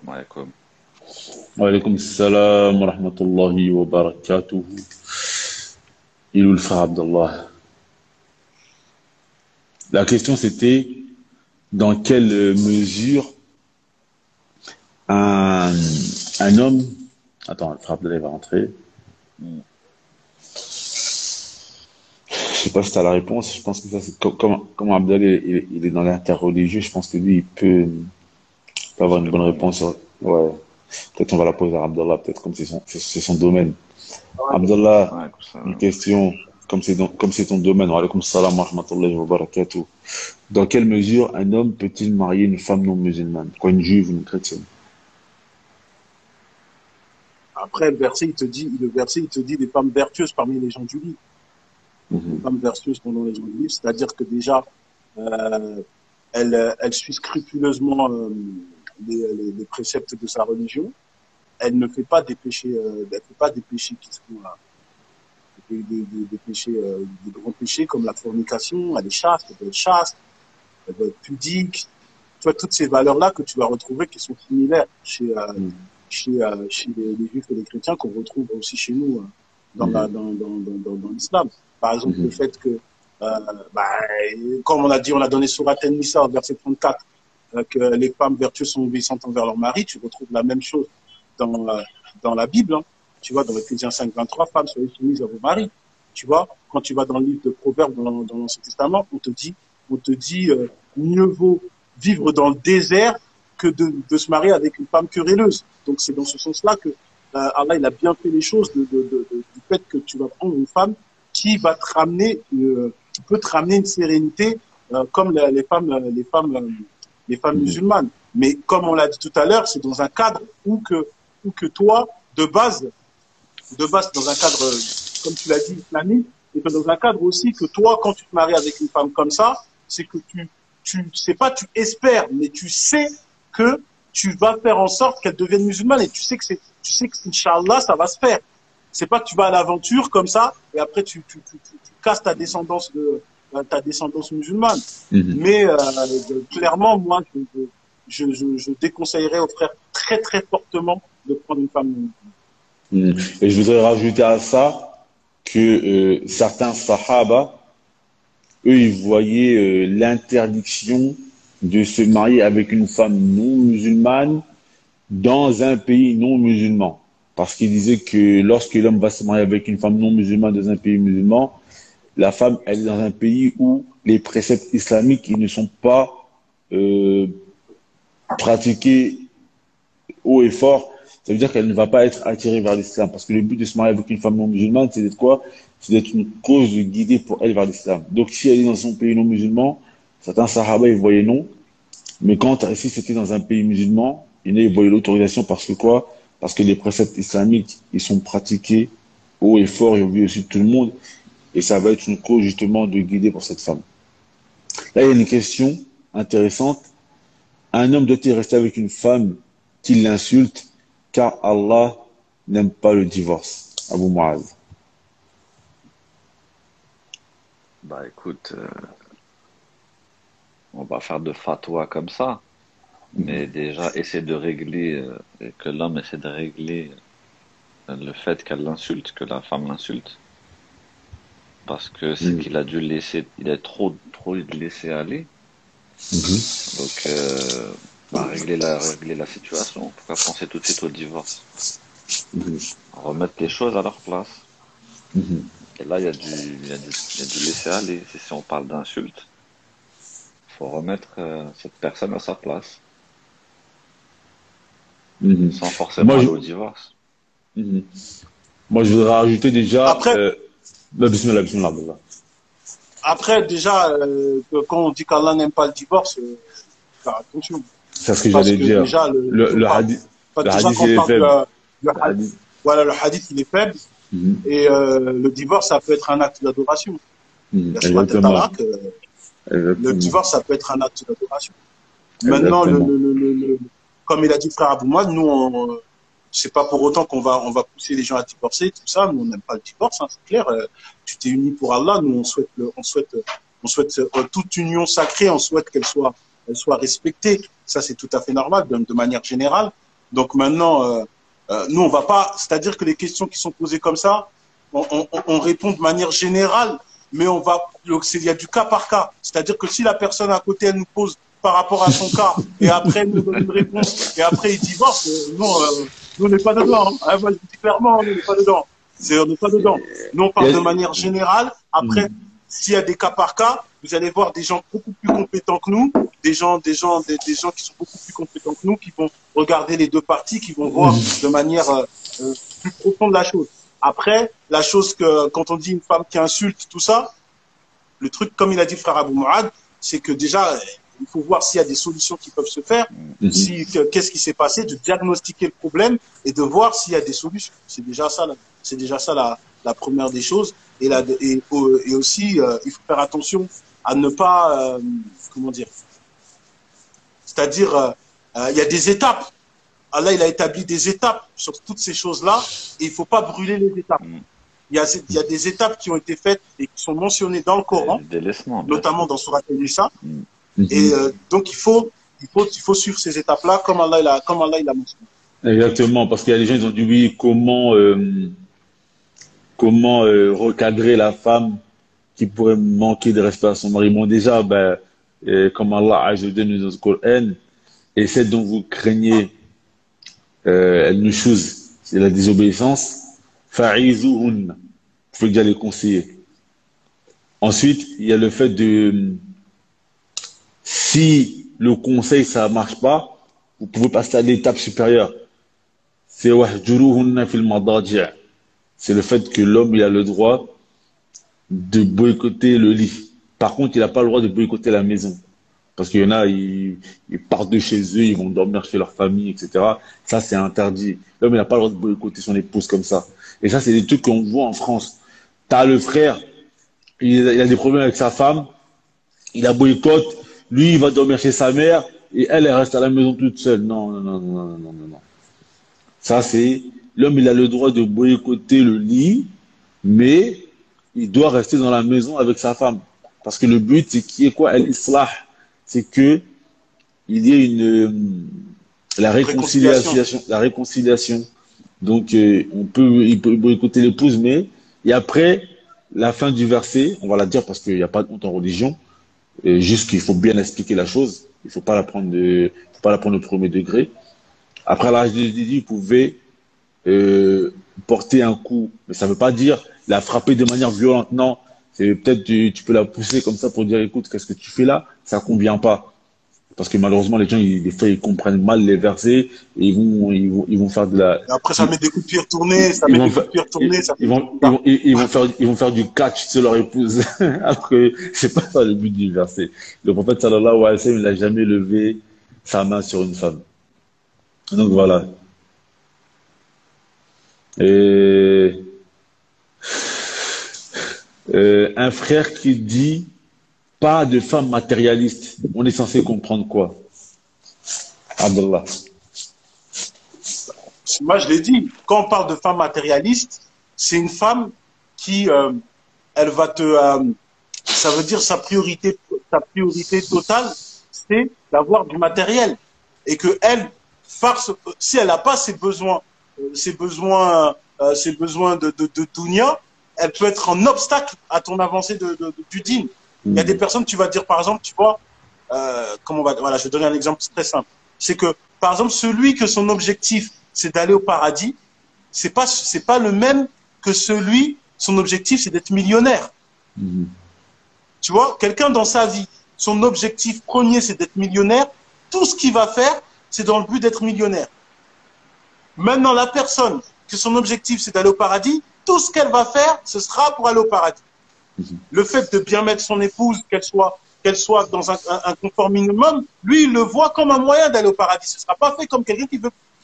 Salam alaikum. Wa alaykoum salam wa rahmatullahi wa barakatuh. Il ou le frère Abdallah. La question c'était dans quelle mesure un, un homme. Attends, le frère Abdallah va rentrer. Hmm. Je sais pas si tu as la réponse. Je pense que ça, c'est comme Abdallah il est dans l'interreligieux. Je pense que lui, peut avoir une bonne Justement, réponse. Ouais. Peut-être on va la poser à Abdallah, peut-être comme c'est son domaine. Ouais, Abdallah, ouais, une ça, question, comme c'est ton domaine. Wa alaykoum salam wa rahmatullahi wa barakatuh. Dans quelle mesure un homme peut-il marier une femme non musulmane, quoi, une juive ou une chrétienne? après, le verset, il te dit des femmes vertueuses parmi les gens du livre. Les Mhm, femmes vertueuses pendant les gens du livre, c'est-à-dire que déjà, euh, elle suit scrupuleusement les préceptes de sa religion. Elle ne fait pas des péchés, elle fait pas des péchés qui sont des péchés, des grands péchés comme la fornication. Elle est chaste, elle doit être pudique. Tu vois, toutes ces valeurs-là que tu vas retrouver qui sont similaires mhm, chez les juifs et les chrétiens qu'on retrouve aussi chez nous mhm, dans l'islam. Par exemple, le mhm, fait que, euh, bah, comme on a dit, on a donné Surat An-Nisa au verset 34, que les femmes vertueuses sont obéissantes envers leur mari, tu retrouves la même chose dans, dans la Bible. Hein. Tu vois, dans Ephésiens 5, 23, femmes, soyez soumises à vos maris. Tu vois, quand tu vas dans le livre de Proverbes, dans l'Ancien Testament, on te dit mieux vaut vivre dans le désert que de se marier avec une femme querelleuse. Donc c'est dans ce sens-là que Allah il a bien fait les choses du fait que tu vas prendre une femme qui va te ramener, qui peut te ramener une sérénité comme les femmes mhm, musulmanes. Mais comme on l'a dit tout à l'heure, c'est dans un cadre où que toi, de base, dans un cadre, comme tu l'as dit, islamique, et que dans un cadre aussi que toi, quand tu te maries avec une femme comme ça, c'est que tu sais pas, tu espères, mais tu sais que tu vas faire en sorte qu'elle devienne musulmane et tu sais que, Inch'Allah, ça va se faire. C'est pas que tu vas à l'aventure comme ça et après tu casses ta descendance musulmane. mhm, Mais clairement, moi, je déconseillerais aux frères très très fortement de prendre une femme musulmane. mhm. Et je voudrais rajouter à ça que certains sahaba, eux, ils voyaient l'interdiction de se marier avec une femme non musulmane dans un pays non musulman. Parce qu'il disait que lorsque l'homme va se marier avec une femme non musulmane dans un pays musulman, la femme, elle est dans un pays où les préceptes islamiques ils ne sont pas euh, pratiqués haut et fort. Ça veut dire qu'elle ne va pas être attirée vers l'islam. Parce que le but de se marier avec une femme non musulmane, c'est d'être quoi? C'est d'être une cause de guider pour elle vers l'islam. Donc si elle est dans son pays non musulman, certains sahaba, ils voyaient non. Mais quand si c'était dans un pays musulman, ils voyaient l'autorisation parce que quoi? Parce que les préceptes islamiques, ils sont pratiqués haut et fort et au vu aussi de tout le monde. Et ça va être une cause justement de guider pour cette femme. Là, il y a une question intéressante. Un homme doit-il rester avec une femme qui l'insulte car Allah n'aime pas le divorce? Abu Muaz. bah écoute, on va faire de fatwa comme ça, mais déjà essaie de régler, et que l'homme essaie de régler le fait qu'elle l'insulte, que la femme l'insulte, parce que c'est Mhm. qu'il a dû laisser, il a trop laissé aller, Mhm. donc bah, régler la situation, pourquoi penser tout de suite au divorce, Mhm. remettre les choses à leur place. Mhm. Et là, il y a du laisser aller. Si on parle d'insulte, faut remettre cette personne à sa place, Mhm. sans forcément Moi, aller je, au divorce. mhm. Moi, je voudrais rajouter déjà. Après, Bismillah, bismillah, Abdallah. Après, déjà, que quand on dit qu'Allah n'aime pas le divorce, faire attention. C'est ce que Parce j'allais que dire. déjà, Le hadith, le déjà, hadith, quand il on est parle faible. le Le hadith, hadith. voilà, le hadith, il est faible. Mhm. Et le divorce, ça peut être un acte d'adoration. Il Mhm. y a Surat Exactement. Al-Talaq, le Exactement. divorce, ça peut être un acte d'adoration. Maintenant, Exactement. comme il a dit frère Aboumoud, nous, c'est pas pour autant on va pousser les gens à divorcer, tout ça. Nous, on n'aime pas le divorce, hein, c'est clair. Tu t'es uni pour Allah. Nous, on souhaite toute union sacrée. On souhaite elle soit respectée. Ça, c'est tout à fait normal, de manière générale. Donc maintenant, nous, on va pas, c'est-à-dire que les questions qui sont posées comme ça, on répond de manière générale, mais on va, il y a du cas par cas. C'est-à-dire que si la personne à côté, elle nous pose par rapport à son cas, et après, elle nous donne une réponse, et après, il divorce, non, nous, on n'est pas dedans. Hein. Moi, je dis clairement, nous, on n'est pas dedans. On n'est pas dedans. Nous, on parle de manière générale. Après, s'il y a des cas par cas, vous allez voir des gens beaucoup plus compétents que nous, des gens qui sont beaucoup plus compétents que nous, qui vont regarder les deux parties, qui vont voir de manière plus profonde la chose. Après, la chose que, quand on dit une femme qui insulte, tout ça, le truc, comme il a dit frère Abou Mourad, c'est que déjà, il faut voir s'il y a des solutions qui peuvent se faire, qu'est-ce qui s'est passé, de diagnostiquer le problème et de voir s'il y a des solutions. C'est déjà ça, la première des choses. Et aussi, il faut faire attention à ne pas, comment dire, c'est-à-dire, il y a des étapes. Allah, il a établi des étapes sur toutes ces choses-là et il ne faut pas brûler les étapes. Il y a des étapes qui ont été faites et qui sont mentionnées dans le Coran, notamment dans Surat An-Nisa. Et donc, il faut suivre ces étapes-là comme Allah, il a mentionné. Exactement, parce qu'il y a des gens qui ont dit oui, comment recadrer la femme qui pourrait manquer de respect à son mari. Bon, déjà, comme Allah a dit dans le Coran, et celle dont vous craignez al-nushuz, c'est la désobéissance, fa'izuhun, vous pouvez déjà les conseiller. Ensuite, il y a le fait de, si le conseil ça marche pas, vous pouvez passer à l'étape supérieure. C'est wahjuruhunna fil madaji'. C'est le fait que l'homme il a le droit de boycotter le lit. Par contre, il n'a pas le droit de boycotter la maison. Parce qu'il y en a, ils partent de chez eux, ils vont dormir chez leur famille, etc. Ça, c'est interdit. L'homme, il n'a pas le droit de boycotter son épouse comme ça. Et ça, c'est des trucs qu'on voit en France. T'as le frère, il a des problèmes avec sa femme, il a boycott, lui, il va dormir chez sa mère, et elle reste à la maison toute seule. Non, non, non, non, non, non, non. Ça, c'est, l'homme, il a le droit de boycotter le lit, mais il doit rester dans la maison avec sa femme. Parce que le but, c'est qu'il y ait quoi? L'islah. C'est que il y ait la réconciliation. Donc, il peut boycotter l'épouse, mais, et après, la fin du verset, on va la dire parce qu'il n'y a pas de honte en religion, juste qu'il faut bien expliquer la chose. Il faut pas la prendre au premier degré. Après l'âge de Jésus, vous pouvez porter un coup, mais ça ne veut pas dire la frapper de manière violente. Non, c'est peut-être tu peux la pousser comme ça pour dire écoute, qu'est-ce que tu fais là? Ça convient pas. Parce que malheureusement, les gens, des fois, ils comprennent mal les versets et ils vont faire de la. Et après, ça met des coups de pied retournés, ils vont faire du catch sur leur épouse. Alors que c'est pas ça le but du verset. Le prophète sallallahu alayhi wa sallam, il n'a jamais levé sa main sur une femme. Donc voilà. Un frère qui dit pas de femme matérialiste, on est censé comprendre quoi? Abdallah. Moi, je l'ai dit, quand on parle de femme matérialiste, c'est une femme qui, elle va ça veut dire sa priorité totale, c'est d'avoir du matériel. Et que elle, si elle n'a pas ses besoins de dunya, elle peut être un obstacle à ton avancée du dîn. Il y a des personnes, tu vas dire, par exemple, tu vois, voilà, je vais donner un exemple très simple. C'est que, par exemple, celui que son objectif, c'est d'aller au paradis, c'est pas le même que son objectif, c'est d'être millionnaire. Tu vois, quelqu'un dans sa vie, son objectif premier, c'est d'être millionnaire. Tout ce qu'il va faire, c'est dans le but d'être millionnaire. Maintenant, la personne que son objectif, c'est d'aller au paradis, tout ce qu'elle va faire, ce sera pour aller au paradis. Le fait de bien mettre son épouse, qu'elle soit dans un confort minimum, lui, il le voit comme un moyen d'aller au paradis. Ce ne sera pas fait comme quelqu'un qui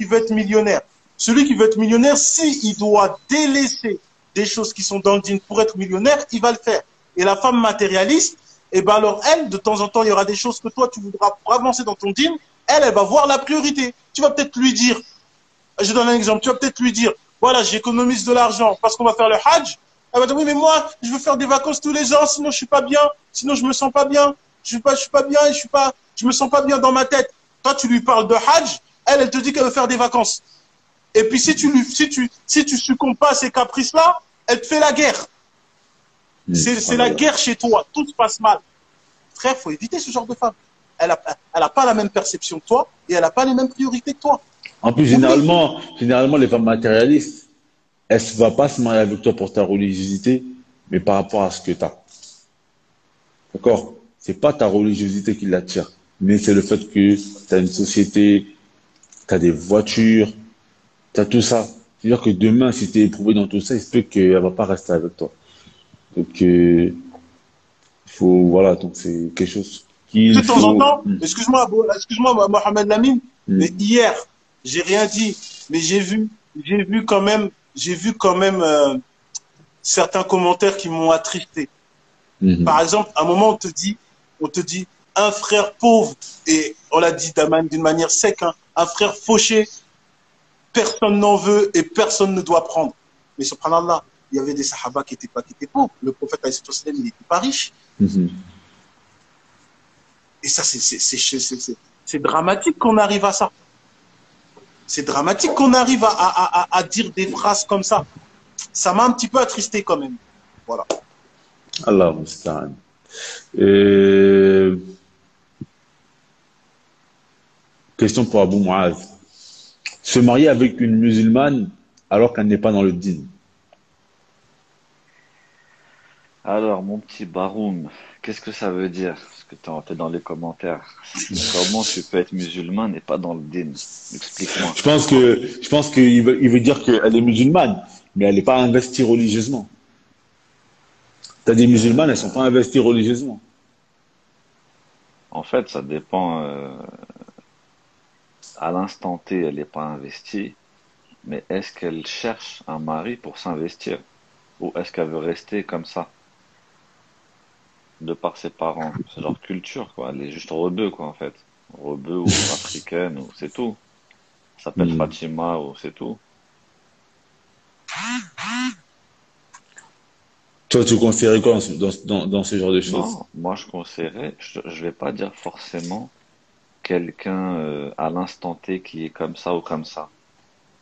veut être millionnaire. Celui qui veut être millionnaire, s'il doit délaisser des choses qui sont dans le dîn pour être millionnaire, il va le faire. Et la femme matérialiste, eh ben alors elle, de temps en temps, il y aura des choses que toi, tu voudras pour avancer dans ton dîn. Elle va voir la priorité. Tu vas peut-être lui dire, je donne un exemple, tu vas peut-être lui dire, voilà, j'économise de l'argent parce qu'on va faire le hajj. Elle va dire, oui, mais moi, je veux faire des vacances tous les ans, sinon je suis pas bien, sinon je me sens pas bien, je suis pas bien et je me sens pas bien dans ma tête. Toi, tu lui parles de hajj, Elle te dit qu'elle veut faire des vacances. Et puis si tu succombes pas à ces caprices-là, elle te fait la guerre. C'est la guerre chez toi. Tout se passe mal. Frère, faut éviter ce genre de femme. Elle a pas la même perception que toi et elle a pas les mêmes priorités que toi. En plus, généralement, les femmes matérialistes, elles ne vont pas se marier avec toi pour ta religiosité, mais par rapport à ce que tu as. D'accord? C'est pas ta religiosité qui l'attire, mais c'est le fait que tu as une société, tu as des voitures, tu as tout ça. C'est-à-dire que demain, si tu es éprouvé dans tout ça, il se peut qu'elle va pas rester avec toi. Donc, voilà, donc c'est quelque chose De qu'il temps en faut. temps, excuse-moi, Mohamed Lamine, mais hier, j'ai rien dit, mais j'ai vu quand même certains commentaires qui m'ont attristé. Par exemple, à un moment, on te dit, un frère pauvre, et on l'a dit d'une manière sec, hein, un frère fauché, personne n'en veut et personne ne doit prendre. Mais subhanallah, il y avait des sahaba qui étaient pauvres. Le prophète, il n'était pas riche. Et ça, c'est dramatique qu'on arrive à ça. C'est dramatique qu'on arrive à dire des phrases comme ça. Ça m'a un petit peu attristé quand même. Voilà. Allah musta'an. Question pour Abu Muaz. Se marier avec une musulmane alors qu'elle n'est pas dans le dîn. Alors, mon petit Baroum, qu'est-ce que ça veut dire? Parce que t'es dans les commentaires. Comment tu peux être musulman et pas dans le din? Explique-moi. Je pense qu'il veut dire qu'elle est musulmane, mais elle n'est pas investie religieusement. T'as des musulmanes, elles sont pas investies religieusement. En fait, ça dépend. À l'instant T, elle n'est pas investie, mais est-ce qu'elle cherche un mari pour s'investir? Ou est-ce qu'elle veut rester comme ça, de par ses parents? C'est genre culture, quoi. Elle est juste rebeu, quoi, en fait. Rebeu ou africaine, ou c'est tout. Elle s'appelle Hmm. Fatima, ou c'est tout. Toi, tu conseillerais quoi dans ce genre de choses? Non, moi je conseillerais, je vais pas dire forcément quelqu'un à l'instant T qui est comme ça ou comme ça,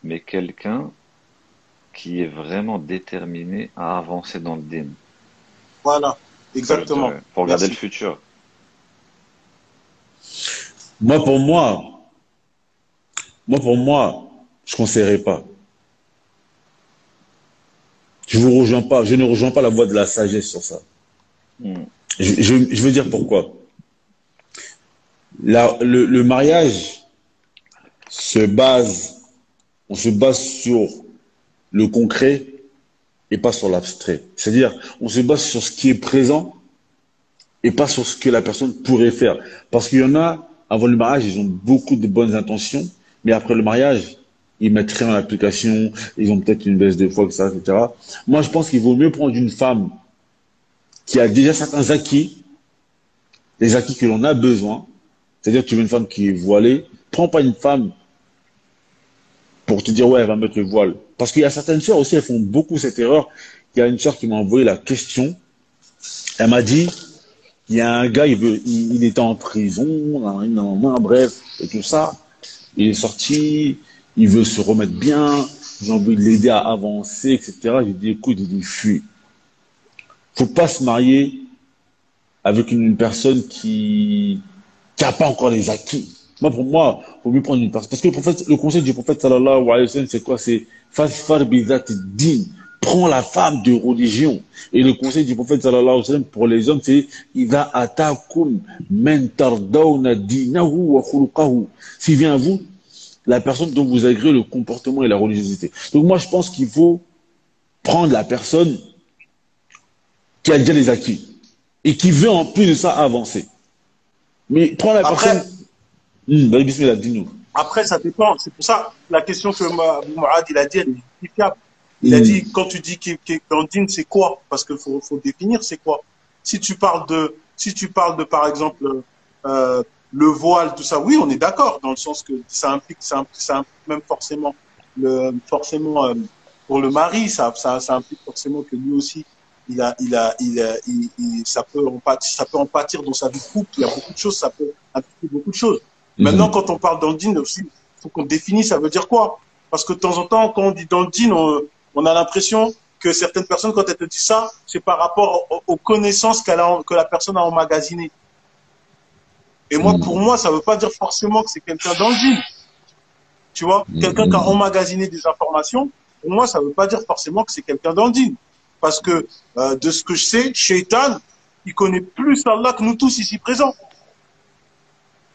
mais quelqu'un qui est vraiment déterminé à avancer dans le din. Voilà. Ça, je Exactement. dirais, pour regarder le Merci. futur. Moi, pour moi, pour moi, je conseillerais pas. Je ne rejoins pas la voie de la sagesse sur ça. Hmm. Je veux dire pourquoi. Le mariage se base, on se base sur le concret et pas sur l'abstrait. C'est-à-dire, on se base sur ce qui est présent et pas sur ce que la personne pourrait faire. Parce qu'il y en a, avant le mariage, ils ont beaucoup de bonnes intentions, mais après le mariage, ils mettent rien en application, ils ont peut-être une baisse de foi, etc. Moi, je pense qu'il vaut mieux prendre une femme qui a déjà certains acquis, les acquis que l'on a besoin. C'est-à-dire, tu veux une femme qui est voilée, prends pas une femme pour te dire, ouais, elle va mettre le voile. Parce qu'il y a certaines sœurs aussi, elles font beaucoup cette erreur. Il y a une sœur qui m'a envoyé la question. Elle m'a dit, il y a un gars, il était en prison, bref, et tout ça. Il est sorti, il veut se remettre bien, j'ai envie de l'aider à avancer, etc. J'ai dit, écoute, il dit, fuis. Faut pas se marier avec une personne qui n'a pas encore les acquis. Moi, pour moi, il faut mieux prendre une personne. Parce que le conseil du prophète, sallallahu alayhi wa sallam, c'est quoi? C'est fasfar bizat din. Prends la femme de religion. Et le conseil du prophète, sallallahu alayhi wa sallam, pour les hommes, c'est Ida atakum men tardawna dinahu wa khuluqahu. S'il vient à vous, la personne dont vous agréez le comportement et la religiosité. Donc moi, je pense qu'il faut prendre la personne qui a déjà les acquis et qui veut en plus de ça avancer. Mais prends la personne. Après, Vas-y, bismillah, dis-nous. après, ça dépend. C'est pour ça la question que Mourad il a dit, elle est justifiable. Il a dit, quand tu dis qu'en dîne, c'est quoi? Parce qu'il faut définir c'est quoi. Si tu parles de, par exemple, le voile, tout ça, oui, on est d'accord, dans le sens que ça implique même forcément, pour le mari, ça implique forcément que lui aussi, ça peut en pâtir dans sa vie de couple. Il y a beaucoup de choses, ça peut impliquer beaucoup de choses. Maintenant, quand on parle d'Andine aussi, faut qu'on définisse, ça veut dire quoi? Parce que de temps en temps, quand on dit dans le djinn, on a l'impression que certaines personnes, quand elles te disent ça, c'est par rapport aux connaissances que la personne a emmagasinées. Et moi, pour moi, ça veut pas dire forcément que c'est quelqu'un dans le djinn. Tu vois, quelqu'un qui a emmagasiné des informations, pour moi, ça veut pas dire forcément que c'est quelqu'un dans le djinn. Parce que, de ce que je sais, Shaitan, il connaît plus Allah que nous tous ici présents.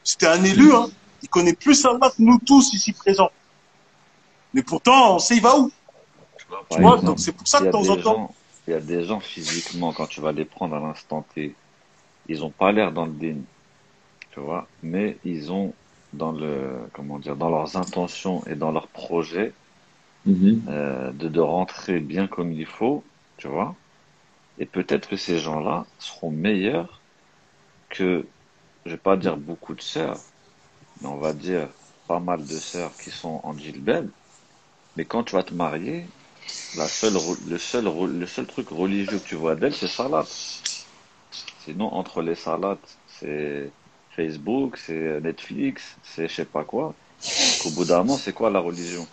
C'était un élu, hein. Il connaît plus Allah que nous tous ici présents. Mais pourtant, on sait il va où. Tu Par vois, donc exemple, c'est pour ça il que y de a temps en des temps, gens, il y a des gens physiquement, quand tu vas les prendre à l'instant T, ils ont pas l'air dans le din, tu vois, mais ils ont dans le, comment dire, dans leurs intentions et dans leurs projets, de rentrer bien comme il faut, tu vois. Et peut-être que ces gens-là seront meilleurs que, je vais pas dire beaucoup de sœurs, mais on va dire pas mal de sœurs qui sont en djilbab. Mais quand tu vas te marier, le seul truc religieux que tu vois d'elle, c'est salat. Sinon, entre les salats, c'est Facebook, c'est Netflix, c'est je sais pas quoi. Donc, au bout d'un moment, c'est quoi la religion?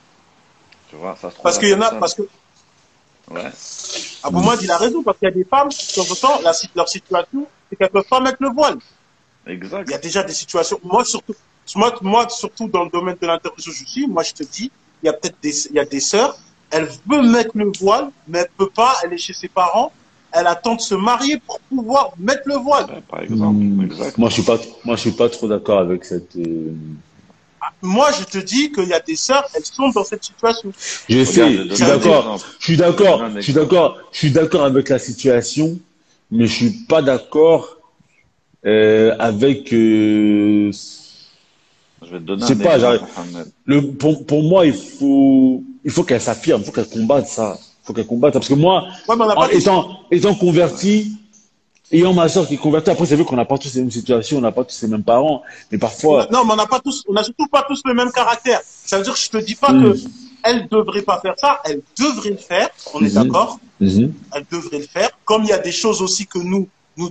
Tu vois, ça se trouve parce la qu'il y en a, personne. parce que Ouais, Abou Mouad, il a raison, parce qu'il y a des femmes, de temps en temps, leur situation, c'est qu'elles peuvent pas mettre le voile. Il y a exact. déjà des situations, moi, surtout dans le domaine de l'interruption, je suis, moi, je te dis, il y a des sœurs, elles veulent mettre le voile, mais elle peut pas, elle est chez ses parents, elle attend de se marier pour pouvoir mettre le voile. Ouais, par exemple, exact. Moi, je suis pas trop d'accord avec cette. Moi, je te dis qu'il y a des sœurs, elles sont dans cette situation. Je Regarde, je sais, vais je suis donner un C'est-à-dire, d'accord, exemple. je suis Je vais donner d'accord, un je suis exemple. d'accord, je suis d'accord avec la situation, mais je suis pas d'accord avec. Je vais te Je donner sais un pas, exemple, Mohamed. pour moi, il faut qu'elle s'affirme, il faut qu'elle combatte ça, il faut qu'elle combatte ça, parce que moi, ouais, mais on n'a en pas tous, étant Ouais. converti, ayant ma soeur qui est convertie, après c'est vrai qu'on n'a pas tous les mêmes situations, on n'a pas tous les mêmes parents, mais parfois, non, mais on n'a pas tous, on n'a surtout pas tous le même caractère. Ça veut dire que je te dis pas hum, que elle devrait pas faire ça, elle devrait le faire, on est mhm, d'accord, mhm, elle devrait le faire, comme il y a des choses aussi que nous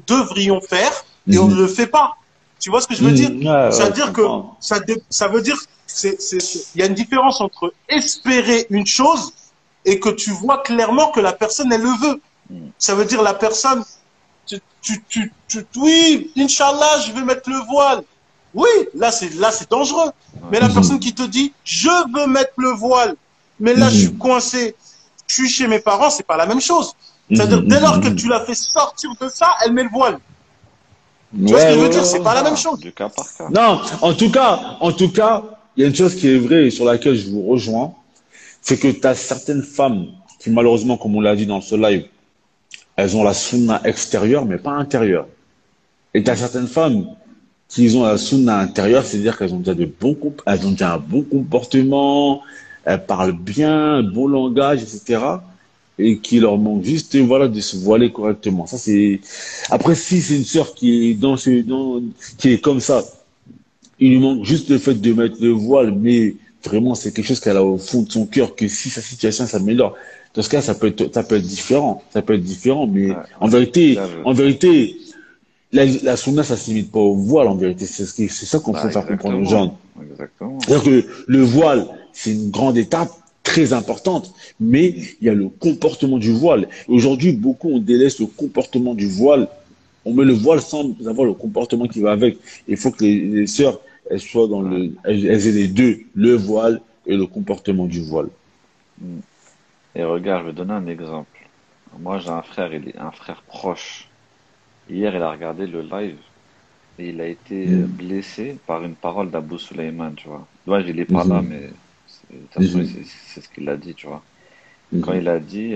devrions faire et on ne mhm, le fait pas. Tu vois ce que je veux dire? mhm, ouais, Ça ouais, veut je dire que comprends. ça veut dire il y a une différence entre espérer une chose et que tu vois clairement que la personne elle le veut. Mm. Ça veut dire la personne oui, Inch'Allah, je vais mettre le voile. Oui, là, c'est dangereux. Ouais. Mais la personne qui te dit, je veux mettre le voile, mais là, je suis Mhm, coincé, je suis chez mes parents, c'est pas la même chose. mhm, C'est-à-dire, dès mhm, lors que mhm. tu la fais sortir de ça, elle met le voile. Tu vois ce que Ouais, je veux ouais, dire? Du C'est ouais. pas la même cas, chose. du cas par cas. Non, il y a une chose qui est vraie et sur laquelle je vous rejoins, c'est que tu as certaines femmes qui, malheureusement, comme on l'a dit dans ce live, elles ont la sunna extérieure, mais pas intérieure. Et tu as Mm. certaines femmes qui ont la sunna intérieure, c'est-à-dire qu'elles ont déjà elles ont déjà un bon comportement, elles parlent bien, un bon langage, etc. Et qui leur manque juste, voilà, de se voiler correctement. Ça, c'est, après, si c'est une sœur qui est qui est comme ça, il lui manque juste le fait de mettre le voile, mais vraiment, c'est quelque chose qu'elle a au fond de son cœur, que si sa situation s'améliore, dans ce cas, ça peut être différent. Ça peut être différent, mais Ouais, ouais. Bien vu. en vérité, la sunna, ça se limite pas au voile, en vérité. C'est ça qu'on faut Bah, faire comprendre aux gens. exactement. Exactement. C'est-à-dire que le voile, c'est une grande étape très importante, mais il y a le comportement du voile. Aujourd'hui, beaucoup, on délaisse le comportement du voile. On met le voile sans avoir le comportement qui va avec. Il faut que les sœurs, elles soient Ouais. elles aient les deux, le voile et le comportement du voile. Mm. Et regarde, je vais donner un exemple. Moi, j'ai un frère, il est un frère proche. Hier, il a regardé le live et il a été Mhm. blessé par une parole d'Abou Sulaiman, tu vois. Moi, il est pas là, Mhm. mais de toute façon, Mhm. c'est ce qu'il a dit, tu vois. Quand Mhm. il a dit,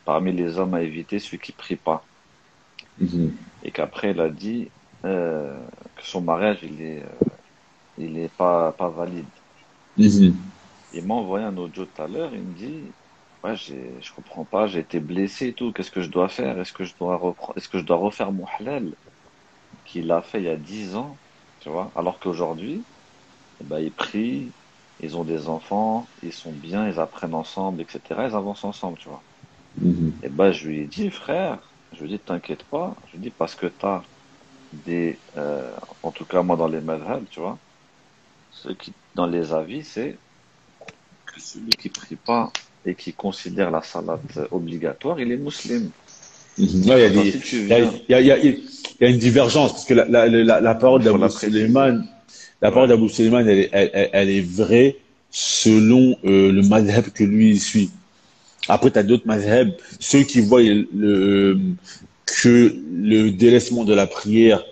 parmi les hommes à éviter, celui qui prie pas. Mhm. Et qu'après, il a dit que son mariage, il est pas valide. Mhm. Il m'a envoyé un audio tout à l'heure, il me dit, ouais, je comprends pas, j'ai été blessé et tout, qu'est-ce que je dois faire? Est-ce que je dois refaire mon halal qu'il a fait il y a 10 ans, tu vois? Alors qu'aujourd'hui, eh ben, ils prient, ils ont des enfants, ils sont bien, ils apprennent ensemble, etc. Ils avancent ensemble, tu vois. Mhm. Et ben, je lui ai dit, frère, je lui ai dit, t'inquiète pas, je lui ai dit, parce que t'as des, en tout cas, moi, dans les madhab, tu vois, Ce qui, dans les avis, c'est que celui qui prie pas et qui considère la salate obligatoire, il est musulman. Ouais, il y a Maintenant, des, si tu il y a, viens, il y a une divergence parce que la parole il faut d'Abou la préciser. Suleiman, la parole Ouais, d'Abou Suleiman, elle est vraie selon le madhab que lui il suit. Après, tu as d'autres madhab, ceux qui voient que le délaissement de la prière,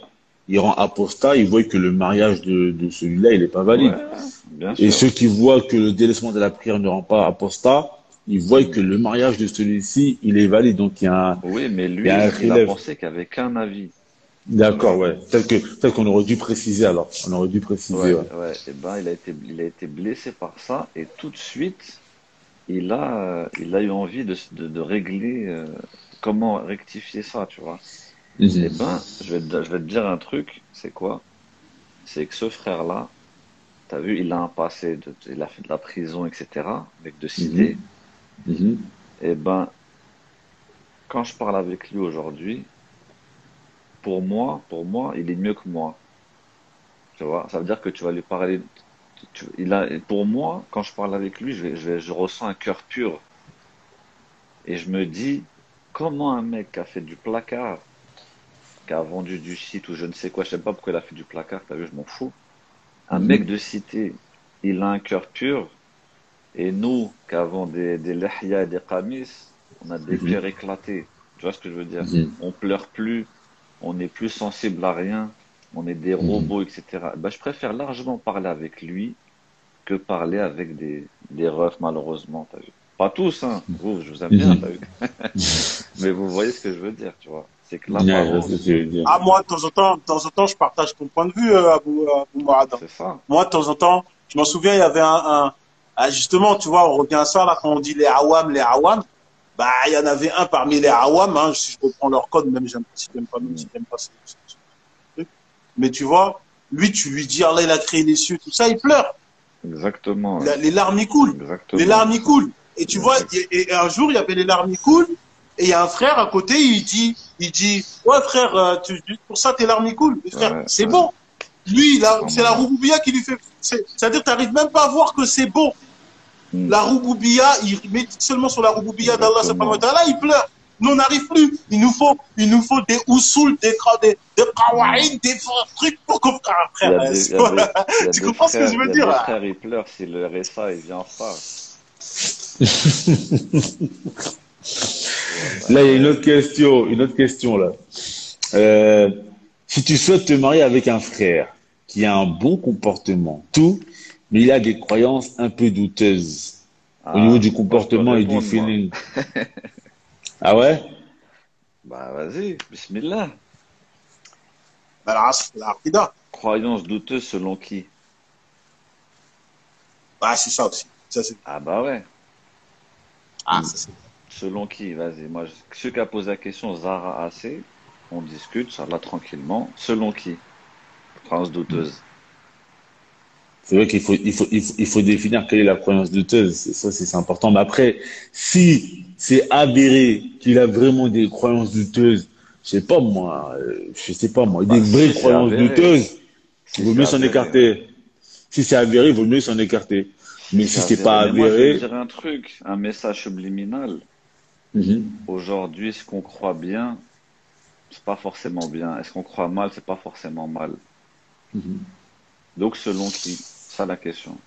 il rend apostat, ils voient que le mariage de celui-là, il est pas valide. ouais, bien Et sûr. ceux qui voient que le délaissement de la prière ne rend pas apostat, ils voient Hmm. que le mariage de celui-ci, il est valide. Donc, Oui, mais il y a lui, un il a relève. pensé qu'il n'y avait qu'un avis, tu D'accord, vois. ouais. Peut-être qu'on aurait dû préciser alors. On aurait dû préciser, Ouais, ouais. ouais. Et ben, il a été blessé par ça et tout de suite, il a eu envie de régler comment rectifier ça, tu vois. Eh Mhm. ben, je vais te dire un truc, c'est quoi? C'est que ce frère-là, t'as vu, il a un passé, il a fait de la prison, etc., avec de Mhm. cité. Mhm. Eh ben, quand je parle avec lui aujourd'hui, pour moi, il est mieux que moi. Tu vois, ça veut dire que tu vas lui parler. Pour moi, quand je parle avec lui, je ressens un cœur pur. Et je me dis, comment un mec qui a fait du placard, qui a vendu du shit ou je ne sais quoi, je sais pas pourquoi il a fait du placard, t'as vu, je m'en fous. Un mec Mhm. de cité, il a un cœur pur. Et nous, qui avons des lihya et des qamis, on a des Mhm. cœurs éclatés. Tu vois ce que je veux dire? Mhm. On pleure plus, on n'est plus sensible à rien, on est des Mhm. robots, etc. Ben, je préfère largement parler avec lui que parler avec des refs, malheureusement, t'as vu. Pas tous, hein. Vous, je vous aime bien, t'as Mhm. vu. Mais vous voyez ce que je veux dire, tu vois. C'est que Ouais, je vois ce que l'apparence, tu veux dire. Ah, moi, de temps en temps, je partage ton point de vue, Abou Mourad. c'est ça. Moi, de temps en temps, je m'en souviens, il y avait justement, tu vois, on revient à ça, là, quand on dit les awam, bah, il y en avait un parmi les awam, hein, si je reprends leur code, même, si j'aime pas, même Hmm. si j'aime pas ce truc. Mais tu vois, lui, tu lui dis, Allah, il a créé les cieux, tout ça, il pleure. Exactement, ouais. Les larmes, ils coulent. Les Exactement. larmes, ils coulent. Et tu vois, Exact. et un jour, il y avait les larmes, ils coulent. Et il y a un frère à côté, il dit, ouais, frère, pour ça, tes larmes, ils coulent. Mais frère, Ouais, c'est ouais. bon. Lui, là, c'est la Subhanallah. rouboubia qui lui fait, c'est-à-dire, tu n'arrives même pas à voir que c'est bon. Hmm. La rouboubia, il met seulement sur la rouboubia d'Allah, subhanahu wa Exactement. ta'ala, il pleure. Nous, on n'arrive plus. Il nous faut des usul, des Hmm. kawaïd, des trucs pour comprendre, Il y frère. a des, il y a des, il y a Tu des comprends ce que je frères, il veux y a dire, des là? frères, ils pleurent si le RSA il vient en retard. Là, il y a une Ouais. autre question, là. Euh, si tu souhaites te marier avec un frère qui a un bon comportement, tout, mais il a des croyances un peu douteuses au niveau Ah, du moi je peux comportement et du répondre, moi. feeling. Ah ouais? Bah vas-y, bismillah. La aqida. Croyance douteuse selon qui? Ah, c'est ça aussi. Ça, c'est, Ah bah ouais. ça, c'est. Selon qui? Vas-y. Moi, ceux qui a posé la question, Zara AC, on discute, ça là tranquillement. Selon qui? Croyance douteuse. C'est vrai il faut définir quelle est la croyance douteuse. Ça, c'est important. Mais après, si c'est avéré qu'il a vraiment des croyances douteuses, je sais pas moi, des Bah vraies si c'est croyances avéré. douteuses, il Si vaut c'est mieux s'en avéré. écarter. Si c'est avéré, il vaut mieux s'en écarter. Si Mais c'est si c'est pas avéré. Mais moi je vais te avéré, dire un truc, un message subliminal. mhm, Aujourd'hui, ce qu'on croit bien, c'est pas forcément bien. Est-ce qu'on croit mal, c'est pas forcément mal. Donc selon qui? Ça la question.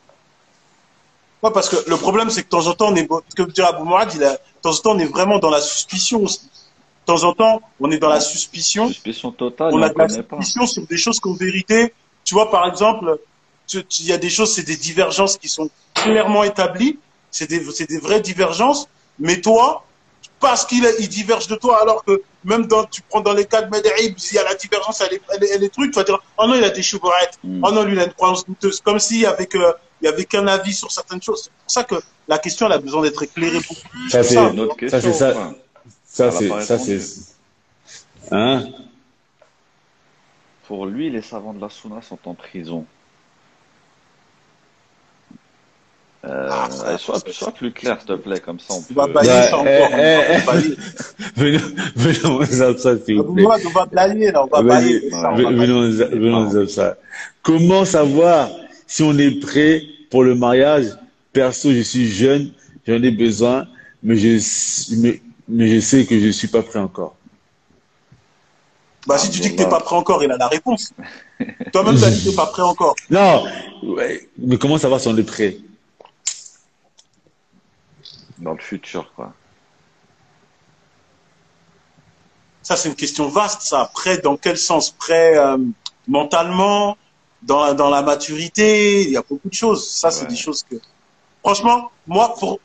Ouais, parce que le problème, c'est que de temps en temps, comme dirait Abou Mourad, de temps en temps, on est vraiment dans la suspicion aussi. De temps en temps, on est dans la Ouais. suspicion. Suspicion totale et On a on de la connaît pas. suspicion sur des choses qu'en vérité, tu vois, par exemple, il y a des choses, c'est des divergences qui sont clairement établies. C'est des vraies divergences. Mais toi, parce il diverge de toi, alors que même tu prends dans les cas de Med'aib, s'il y a la divergence, elle est truc, tu vas dire, oh non, il a des choubourettes, Hmm. oh non, lui, il a une croyance douteuse, comme s'il y avait il y avait qu'un avis sur certaines choses. C'est pour ça que la question, elle a besoin d'être éclairée beaucoup plus ça que C'est ça, une tu c'est, autre vois. ça c'est question ou ça, pas? ça Elle a pas c'est, répondu. hein? Pour lui, les savants de la Sunna sont en prison. Ah, frère, Sois plus clair, s'il te plaît, comme ça on on va peut. balayer Ouais, ça encore, hein, on va balayer. venons ça, s'il vous Abou plaît. Mourad, on va balayer, là, on va Vas-y, balayer ça, on Ouais, va balayer. il venons parle. ça. Comment savoir si on est prêt pour le mariage. Perso, je suis jeune, j'en ai besoin, mais je sais que je suis pas prêt encore. Bah, si tu dis que t'es pas prêt encore, il a la réponse. Toi-même, t'as dit que t'es pas prêt encore. Non, ouais, mais comment savoir si on est prêt? Dans le futur, quoi. Ça, c'est une question vaste, ça. Prêt dans quel sens? Prêt mentalement, dans la maturité, il y a beaucoup de choses. Ça, c'est des Ouais. choses que... Franchement, moi, pour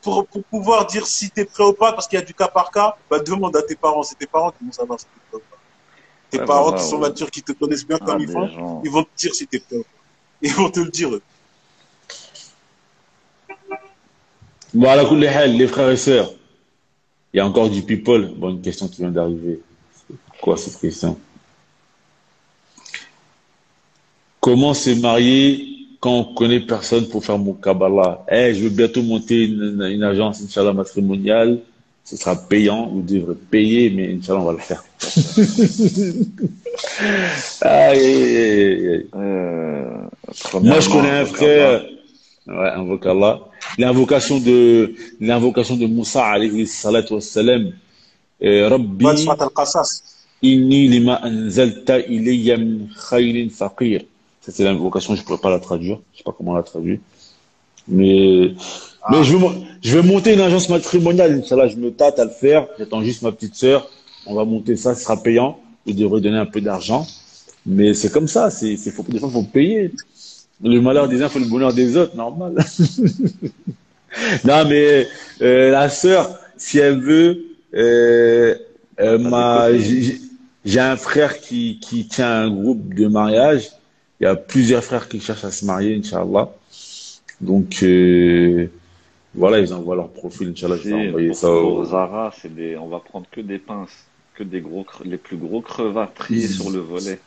pouvoir dire si t'es prêt ou pas, parce qu'il y a du cas par cas, bah, demande à tes parents. C'est tes parents qui vont savoir si t'es prêt ou pas. Tes Ouais, parents voilà. qui sont matures, qui te connaissent bien comme ils Des font, gens. ils vont te dire si t'es prêt ou pas. Ils vont te le dire, eux. Bon, à la cool, les frères et sœurs, il y a encore du people. Bon, une question qui vient d'arriver. Quoi cette question? Comment se marier quand on connaît personne pour faire mon Kabbalah? Eh, je veux bientôt monter une agence, Inch'Allah, matrimoniale. Ce sera payant, vous devrez payer, mais Inch'Allah, on va le faire. Aïe, aïe, aïe, aïe. Moi, je connais Premièrement, un invoque Allah. frère, ouais, invoque Allah. L'invocation de Moussa, alayhi salatu wassalam. Ouais, tu Rabbi, al-Qasas. inni lima anzalta ilayya min khayrin faqir. Ça, c'est l'invocation, je pourrais pas la traduire. Je sais pas comment la traduire. Mais, mais Ah. je vais monter une agence matrimoniale. Inch'Allah, je me tâte à le faire. J'attends juste ma petite sœur. On va monter ça, ce sera payant. Je devrais donner un peu d'argent. Mais c'est comme ça. Des fois, faut payer. Le malheur des uns fait le bonheur des autres, normal. Non, mais la sœur, si elle veut, Ouais, t'as des copines. j'ai un frère qui tient un groupe de mariage. Il y a plusieurs frères qui cherchent à se marier, Inch'Allah. Donc, voilà, ils envoient leur profil, Inch'Allah, je vais Si, envoyer ça pour au... Zara, on va prendre que des pinces, que les plus gros crevards triés sur le volet,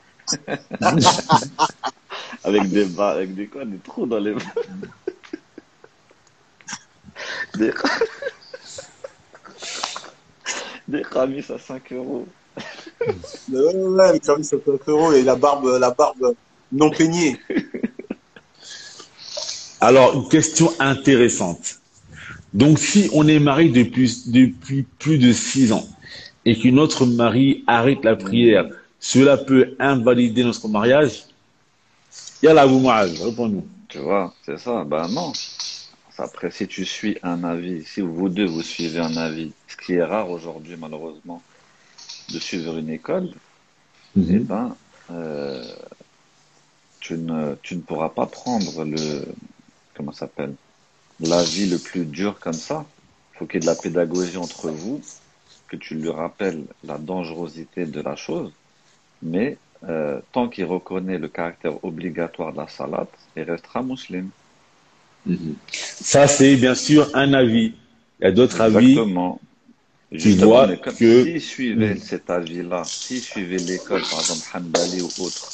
avec avec des quoi, des trous dans les, des, des ramis à 5 euros. Ouais, le service à 5 euros et la barbe non peignée. Alors, une question intéressante. Donc, si on est marié depuis plus de 6 ans et qu'une autre mari arrête la prière, Hmm, cela peut invalider notre mariage? Yallah, Abu Muaz, réponds-nous. tu vois, c'est ça. Ben non. Après, si tu suis un avis, si vous deux vous suivez un avis, ce qui est rare aujourd'hui malheureusement, de suivre une école, eh Mhm. ben, euh, tu ne pourras pas prendre comment ça s'appelle, l'avis le plus dur comme ça. Il faut qu'il y ait de la pédagogie entre vous, que tu lui rappelles la dangerosité de la chose, mais tant qu'il reconnaît le caractère obligatoire de la salade, il restera musulman. Ça, c'est bien sûr un avis. Il y a d'autres avis Exactement. qui Justement, voient mais comme que... s'ils suivaient Mhm. cet avis-là, s'ils suivaient l'école, par exemple Hanbali ou autre,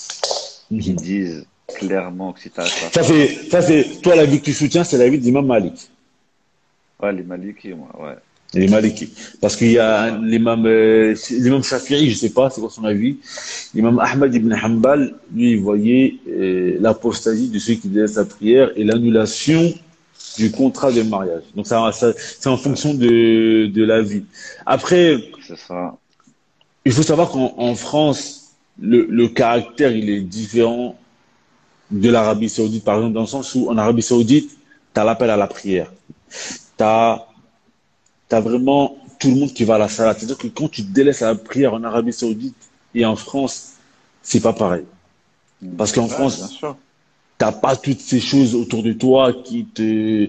qui Mhm. disent clairement que si tu as la salade, Toi, l'avis que tu soutiens, c'est l'avis d'Imam Malik. ouais, les Maliki, moi, ouais, Les Maliki. Parce qu'il y a ouais, l'imam Shafi'i, je sais pas, c'est quoi son avis. L'imam Ahmad ibn Hanbal, lui, il voyait l'apostasie de ceux qui délaissent la prière et l'annulation du contrat de mariage. Donc c'est en ouais, fonction de la vie. Après, c'est ça. il faut savoir qu'en France, le caractère, il est différent de l'Arabie Saoudite, par exemple, dans le sens où en Arabie Saoudite, tu as l'appel à la prière. Tu as vraiment tout le monde qui va à la salat. C'est-à-dire que quand tu te délaisses à la prière en Arabie Saoudite et en France, c'est pas pareil. Mm. Parce qu'en Ouais, bien France, sûr. t'as pas toutes ces choses autour de toi qui te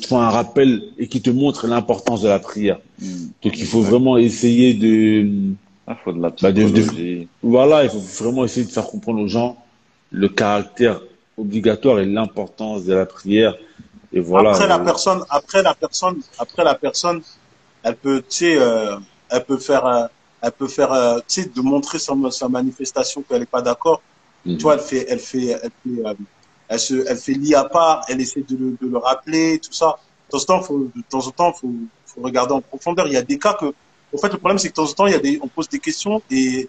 font un rappel et qui te montrent l'importance de la prière. Mm. Donc il faut Exact. vraiment essayer Il faut de la bah, psychologie. voilà, il faut vraiment essayer de faire comprendre aux gens le caractère obligatoire et l'importance de la prière. Et voilà. Après la personne, elle peut, tu sais, elle peut faire, tu sais, de montrer sa manifestation qu'elle n'est pas d'accord. Tu vois, Mhm. elle fait lit à part, elle essaie de le rappeler, tout ça. De temps en temps, faut regarder en profondeur. Il y a des cas que, en fait, le problème, c'est que de temps en temps, on pose des questions et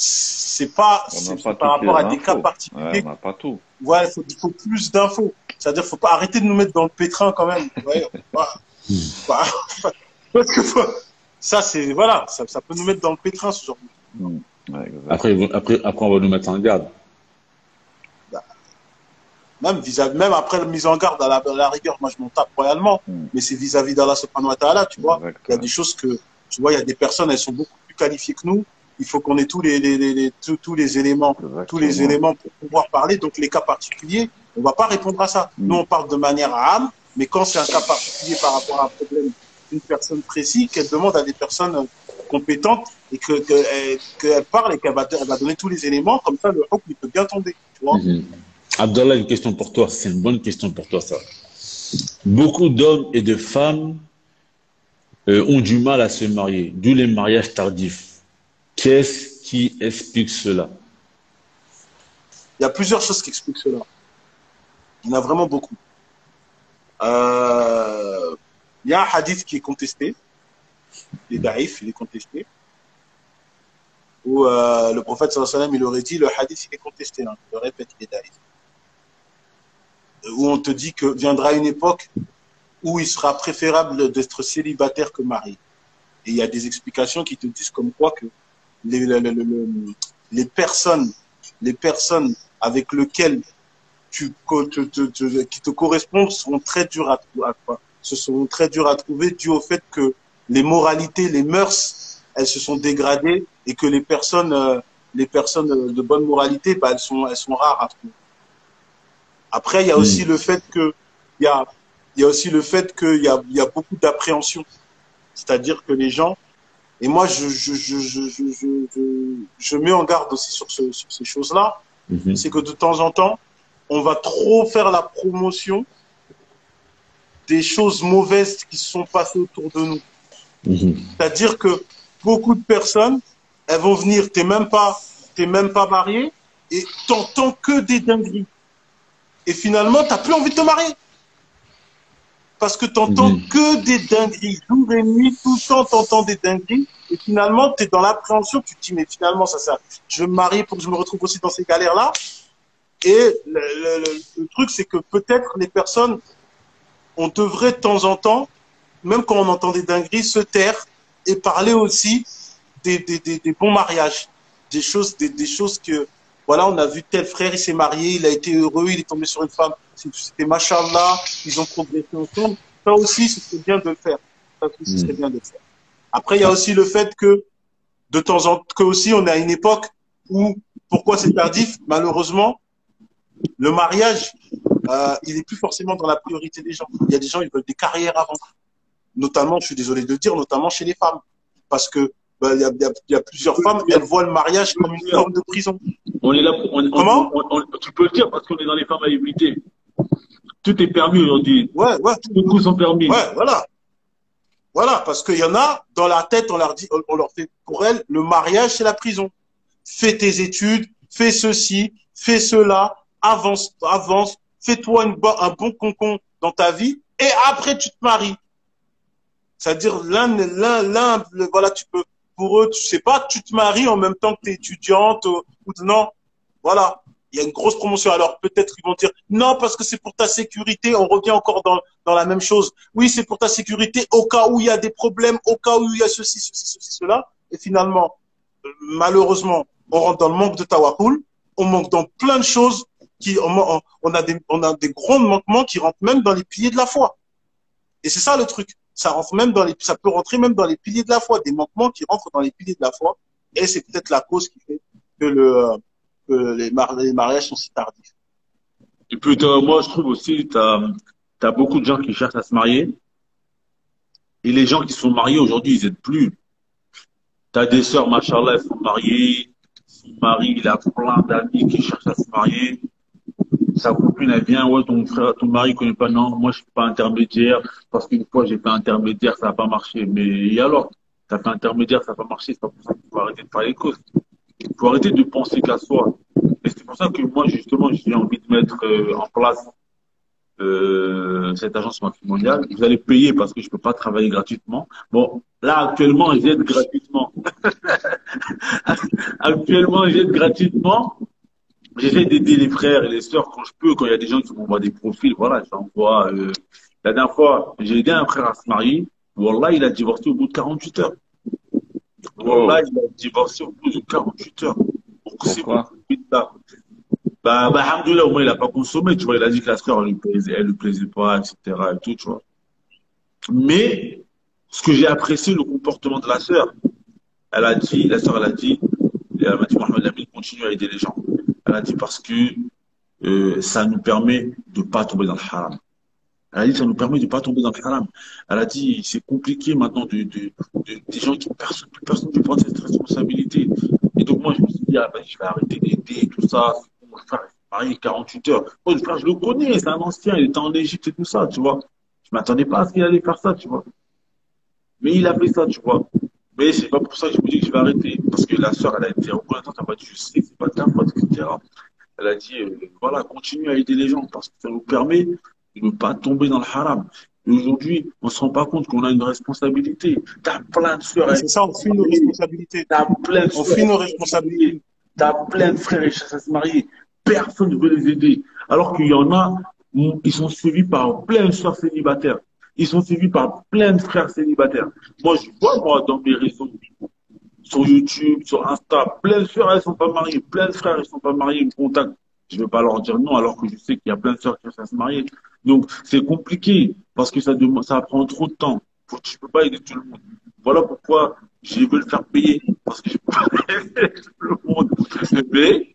On n'a pas c'est par toutes les rapport à des cas infos. Ouais, particuliers. on n'a pas tout. Ouais, il faut plus d'infos. C'est-à-dire, faut pas arrêter de nous mettre dans le pétrin quand même. Ouais, bah, parce que ça, c'est, voilà, ça peut nous mettre dans le pétrin, ce genre de Mm. Ouais, exact. Après, on va nous mettre en garde. bah, même après la mise en garde, à la rigueur, moi, je m'en tape royalement. Mm. Mais c'est vis-à-vis d'Allah subhanahu wa ta'ala, tu vois. Il y a Exact. des choses que, tu vois, il y a des personnes, elles sont beaucoup plus qualifiées que nous. Il faut qu'on ait tous les Exactement. éléments pour pouvoir parler. Donc, les cas particuliers, on va pas répondre à ça. Nous, Mm. on parle de manière âme, mais quand c'est un cas particulier par rapport à un problème d'une personne précise, qu'elle demande à des personnes compétentes et qu'elle parle et elle va donner tous les éléments, comme ça, le hukm, il peut bien tomber, tu vois. Mhm. Abdallah, une question pour toi. C'est une bonne question pour toi, ça. Beaucoup d'hommes et de femmes ont du mal à se marier, d'où les mariages tardifs. Qu'est-ce qui explique cela? Il y a plusieurs choses qui expliquent cela. Il y en a vraiment beaucoup. Euh, il y a un hadith qui est contesté, il est daïf, il est contesté, où le prophète sallallahu alayhi wa sallam, il aurait dit, le hadith, il est contesté, hein, je le répète, il est daïf. Où on te dit que viendra une époque où il sera préférable d'être célibataire que marié. Et il y a des explications qui te disent comme quoi que les, le- le- le- les personnes, les personnes avec lesquelles qui te correspondent seront très dures ce seront très dures à trouver dû au fait que les moralités, les mœurs, elles se sont dégradées et que les personnes de bonne moralité, bah, elles sont rares à trouver. Après, il y a aussi Mhm. le fait que, il y a aussi le fait il y a beaucoup d'appréhension. C'est-à-dire que les gens, et moi, je mets en garde aussi sur ces choses-là, Mhm. c'est que de temps en temps, on va trop faire la promotion des choses mauvaises qui se sont passées autour de nous. Mhm. C'est-à-dire que beaucoup de personnes, elles vont venir, t'es même pas marié, et t'entends que des dingueries. Et finalement, t'as plus envie de te marier. Parce que t'entends Mhm. que des dingueries. Jour et nuit, tout le temps, t'entends des dingueries. Et finalement, t'es dans l'appréhension. Tu te dis, mais finalement, je vais me marier pour que je me retrouve aussi dans ces galères-là. Et le truc, c'est que peut-être les personnes, on devrait de temps en temps, même quand on entend des dingueries, se taire et parler aussi des bons mariages. Des choses que, voilà, on a vu tel frère, il s'est marié, il a été heureux, il est tombé sur une femme, c'était machallah, ils ont progressé ensemble. Ça aussi, ce serait bien de le faire. Ça aussi, ce serait Mhm. bien de le faire. Après, il y a Ah. aussi le fait que, de temps en temps, que aussi, on est à une époque où, pourquoi c'est tardif? Malheureusement, le mariage, il est plus forcément dans la priorité des gens. Il y a des gens, ils veulent des carrières avant. Notamment, je suis désolé de le dire, notamment chez les femmes. Parce que bah, il y a plusieurs femmes, elles voient le mariage comme une forme de prison. On est là pour, Comment? tu peux le dire parce qu'on est dans les femmes à éviter. Tout est permis aujourd'hui. Ouais, ouais, Tous les coups sont permis. ouais, voilà. Voilà, parce qu'il y en a, dans la tête, on leur fait, pour elles, le mariage, c'est la prison. Fais tes études, fais ceci, fais cela, avance, avance, fais-toi un bon concon dans ta vie, et après, tu te maries. C'est-à-dire, voilà, tu peux, pour eux, tu sais pas, tu te maries en même temps que tu es étudiante, ou non, voilà. Il y a une grosse promotion. Alors, peut-être ils vont dire, non, parce que c'est pour ta sécurité. On revient encore dans la même chose. Oui, c'est pour ta sécurité au cas où il y a des problèmes, au cas où il y a ceci, cela. Et finalement, malheureusement, on rentre dans le manque de tawakkul. On manque dans plein de choses on a des grands manquements qui rentrent même dans les piliers de la foi. Et c'est ça le truc. Ça peut rentrer même dans les piliers de la foi, des manquements qui rentrent dans les piliers de la foi. Et c'est peut-être la cause qui fait que les mariages sont si tardifs. Et puis, moi, je trouve aussi, t'as beaucoup de gens qui cherchent à se marier. Et les gens qui sont mariés aujourd'hui, ils aident plus. T'as des sœurs, machallah, elles sont mariées. Son mari, il a plein d'amis qui cherchent à se marier. Sa copine, elle vient, ouais, ton frère, ton mari connaît pas, non, moi, je suis pas intermédiaire, parce qu'une fois, j'ai fait intermédiaire, ça n'a pas marché. Mais, et alors? T'as fait intermédiaire, ça n'a pas marché, c'est pas pour ça qu'il faut arrêter de faire les causes. Il faut arrêter de penser qu'à soi. Et c'est pour ça que moi, justement, j'ai envie de mettre en place cette agence matrimoniale. Vous allez payer parce que je peux pas travailler gratuitement. Bon, là, actuellement, j'aide gratuitement. Actuellement, j'aide gratuitement. J'essaie d'aider les frères et les sœurs quand je peux, quand il y a des gens qui m'envoient des profils, voilà, j'envoie. La dernière fois, j'ai aidé un frère à se marier. Wallah, il a divorcé au bout de 48 heures. Wallah, Oh, il a divorcé au bout de 48 heures. Donc, c'est pourquoi? beaucoup de là. Alhamdoulilah, au moins, il a pas consommé, tu vois. Il a dit que la sœur, elle lui plaisait pas, etc. et tout, tu vois. Mais, ce que j'ai apprécié, le comportement de la sœur, elle a dit, la sœur, elle a dit, et elle m'a dit, Mohamed Lamine, continue à aider les gens. Elle a dit parce que ça nous permet de pas tomber dans le haram. Elle a dit ça nous permet de pas tomber dans le haram. Elle a dit c'est compliqué maintenant des gens qui personne ne prend cette responsabilité. Et donc moi je me suis dit ah, ben, je vais arrêter d'aider tout ça. Mon frère est marié 48 heures. Moi le frère je le connais, c'est un ancien, il était en Égypte et tout ça, tu vois. Je m'attendais pas à ce qu'il allait faire ça, tu vois. Mais il a fait ça, tu vois. Mais c'est pas pour ça que je me dis que je vais arrêter. Parce que la sœur, elle a été reconnaissante, elle m'a dit, je sais, c'est pas ta faute, etc. Elle a dit, voilà, continue à aider les gens parce que ça nous permet de ne pas tomber dans le haram. Et aujourd'hui, on se rend pas compte qu'on a une responsabilité. T'as plein de sœurs, C'est ça, on fuit nos responsabilités. t'as plein de On sœurs fuit nos à se responsabilités. marier, t'as plein de frères et sœurs à se marier. Personne ne veut les aider. Alors qu'il y en a, ils sont suivis par plein de sœurs célibataires. Ils sont suivis par plein de frères célibataires. Moi, je vois, moi, dans mes réseaux, sur YouTube, sur Insta, plein de sœurs, elles sont pas mariées, plein de frères, ils sont pas mariés, ils me contactent. Je ne vais pas leur dire non, alors que je sais qu'il y a plein de sœurs qui veulent se marier. Donc, c'est compliqué, parce que ça prend trop de temps. Je peux pas aider tout le monde. Voilà pourquoi je veux le faire payer, parce que je peux pas aider tout le monde. Mais,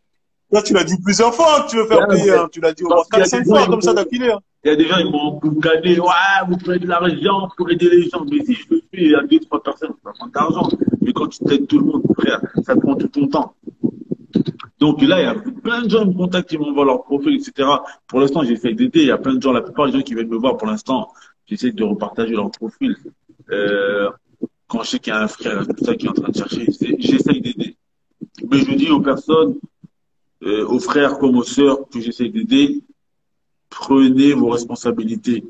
Là, tu l'as dit plusieurs fois que tu veux faire payer. Hein. Tu l'as dit au moins parce qu'il y a des 4-5 gens, fois comme ça d'affilée. Hein. il y a des gens, ils m'ont boucané, ouais, vous prenez de l'argent pour aider les gens. Mais si je le fais, il y a 2, 3 personnes, ça prend de l'argent. Mais quand tu t'aides tout le monde, frère, ça prend tout ton temps. Donc là, il y a plein de gens qui me contactent, qui m'envoient leur profil, etc. Pour l'instant, j'essaie d'aider. Il y a plein de gens, la plupart des gens qui viennent me voir pour l'instant, j'essaie de repartager leur profil. Euh, quand je sais qu'il y a un frère, tout ça, qui est en train de chercher, j'essaie d'aider. Mais je dis aux personnes, aux frères comme aux sœurs que j'essaie d'aider, prenez vos responsabilités.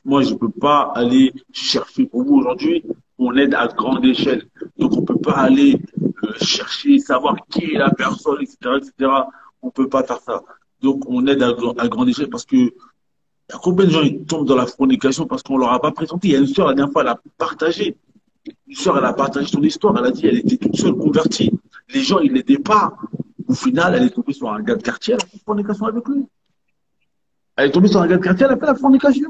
Moi, je ne peux pas aller chercher pour vous aujourd'hui. On aide à grande échelle. Donc, on ne peut pas aller chercher, savoir qui est la personne, etc., etc. On ne peut pas faire ça. Donc, on aide à grande échelle parce que il y a combien de gens ils tombent dans la fornication parce qu'on ne leur a pas présenté. Il y a une sœur, la dernière fois, elle a partagé. Une sœur, elle a partagé son histoire. Elle a dit, elle était toute seule convertie. Les gens, ils ne l'aidaient pas. Au final, elle est tombée sur un gars de quartier, elle a fait la fornication avec lui. Elle est tombée sur un gars de quartier, elle a fait la fornication.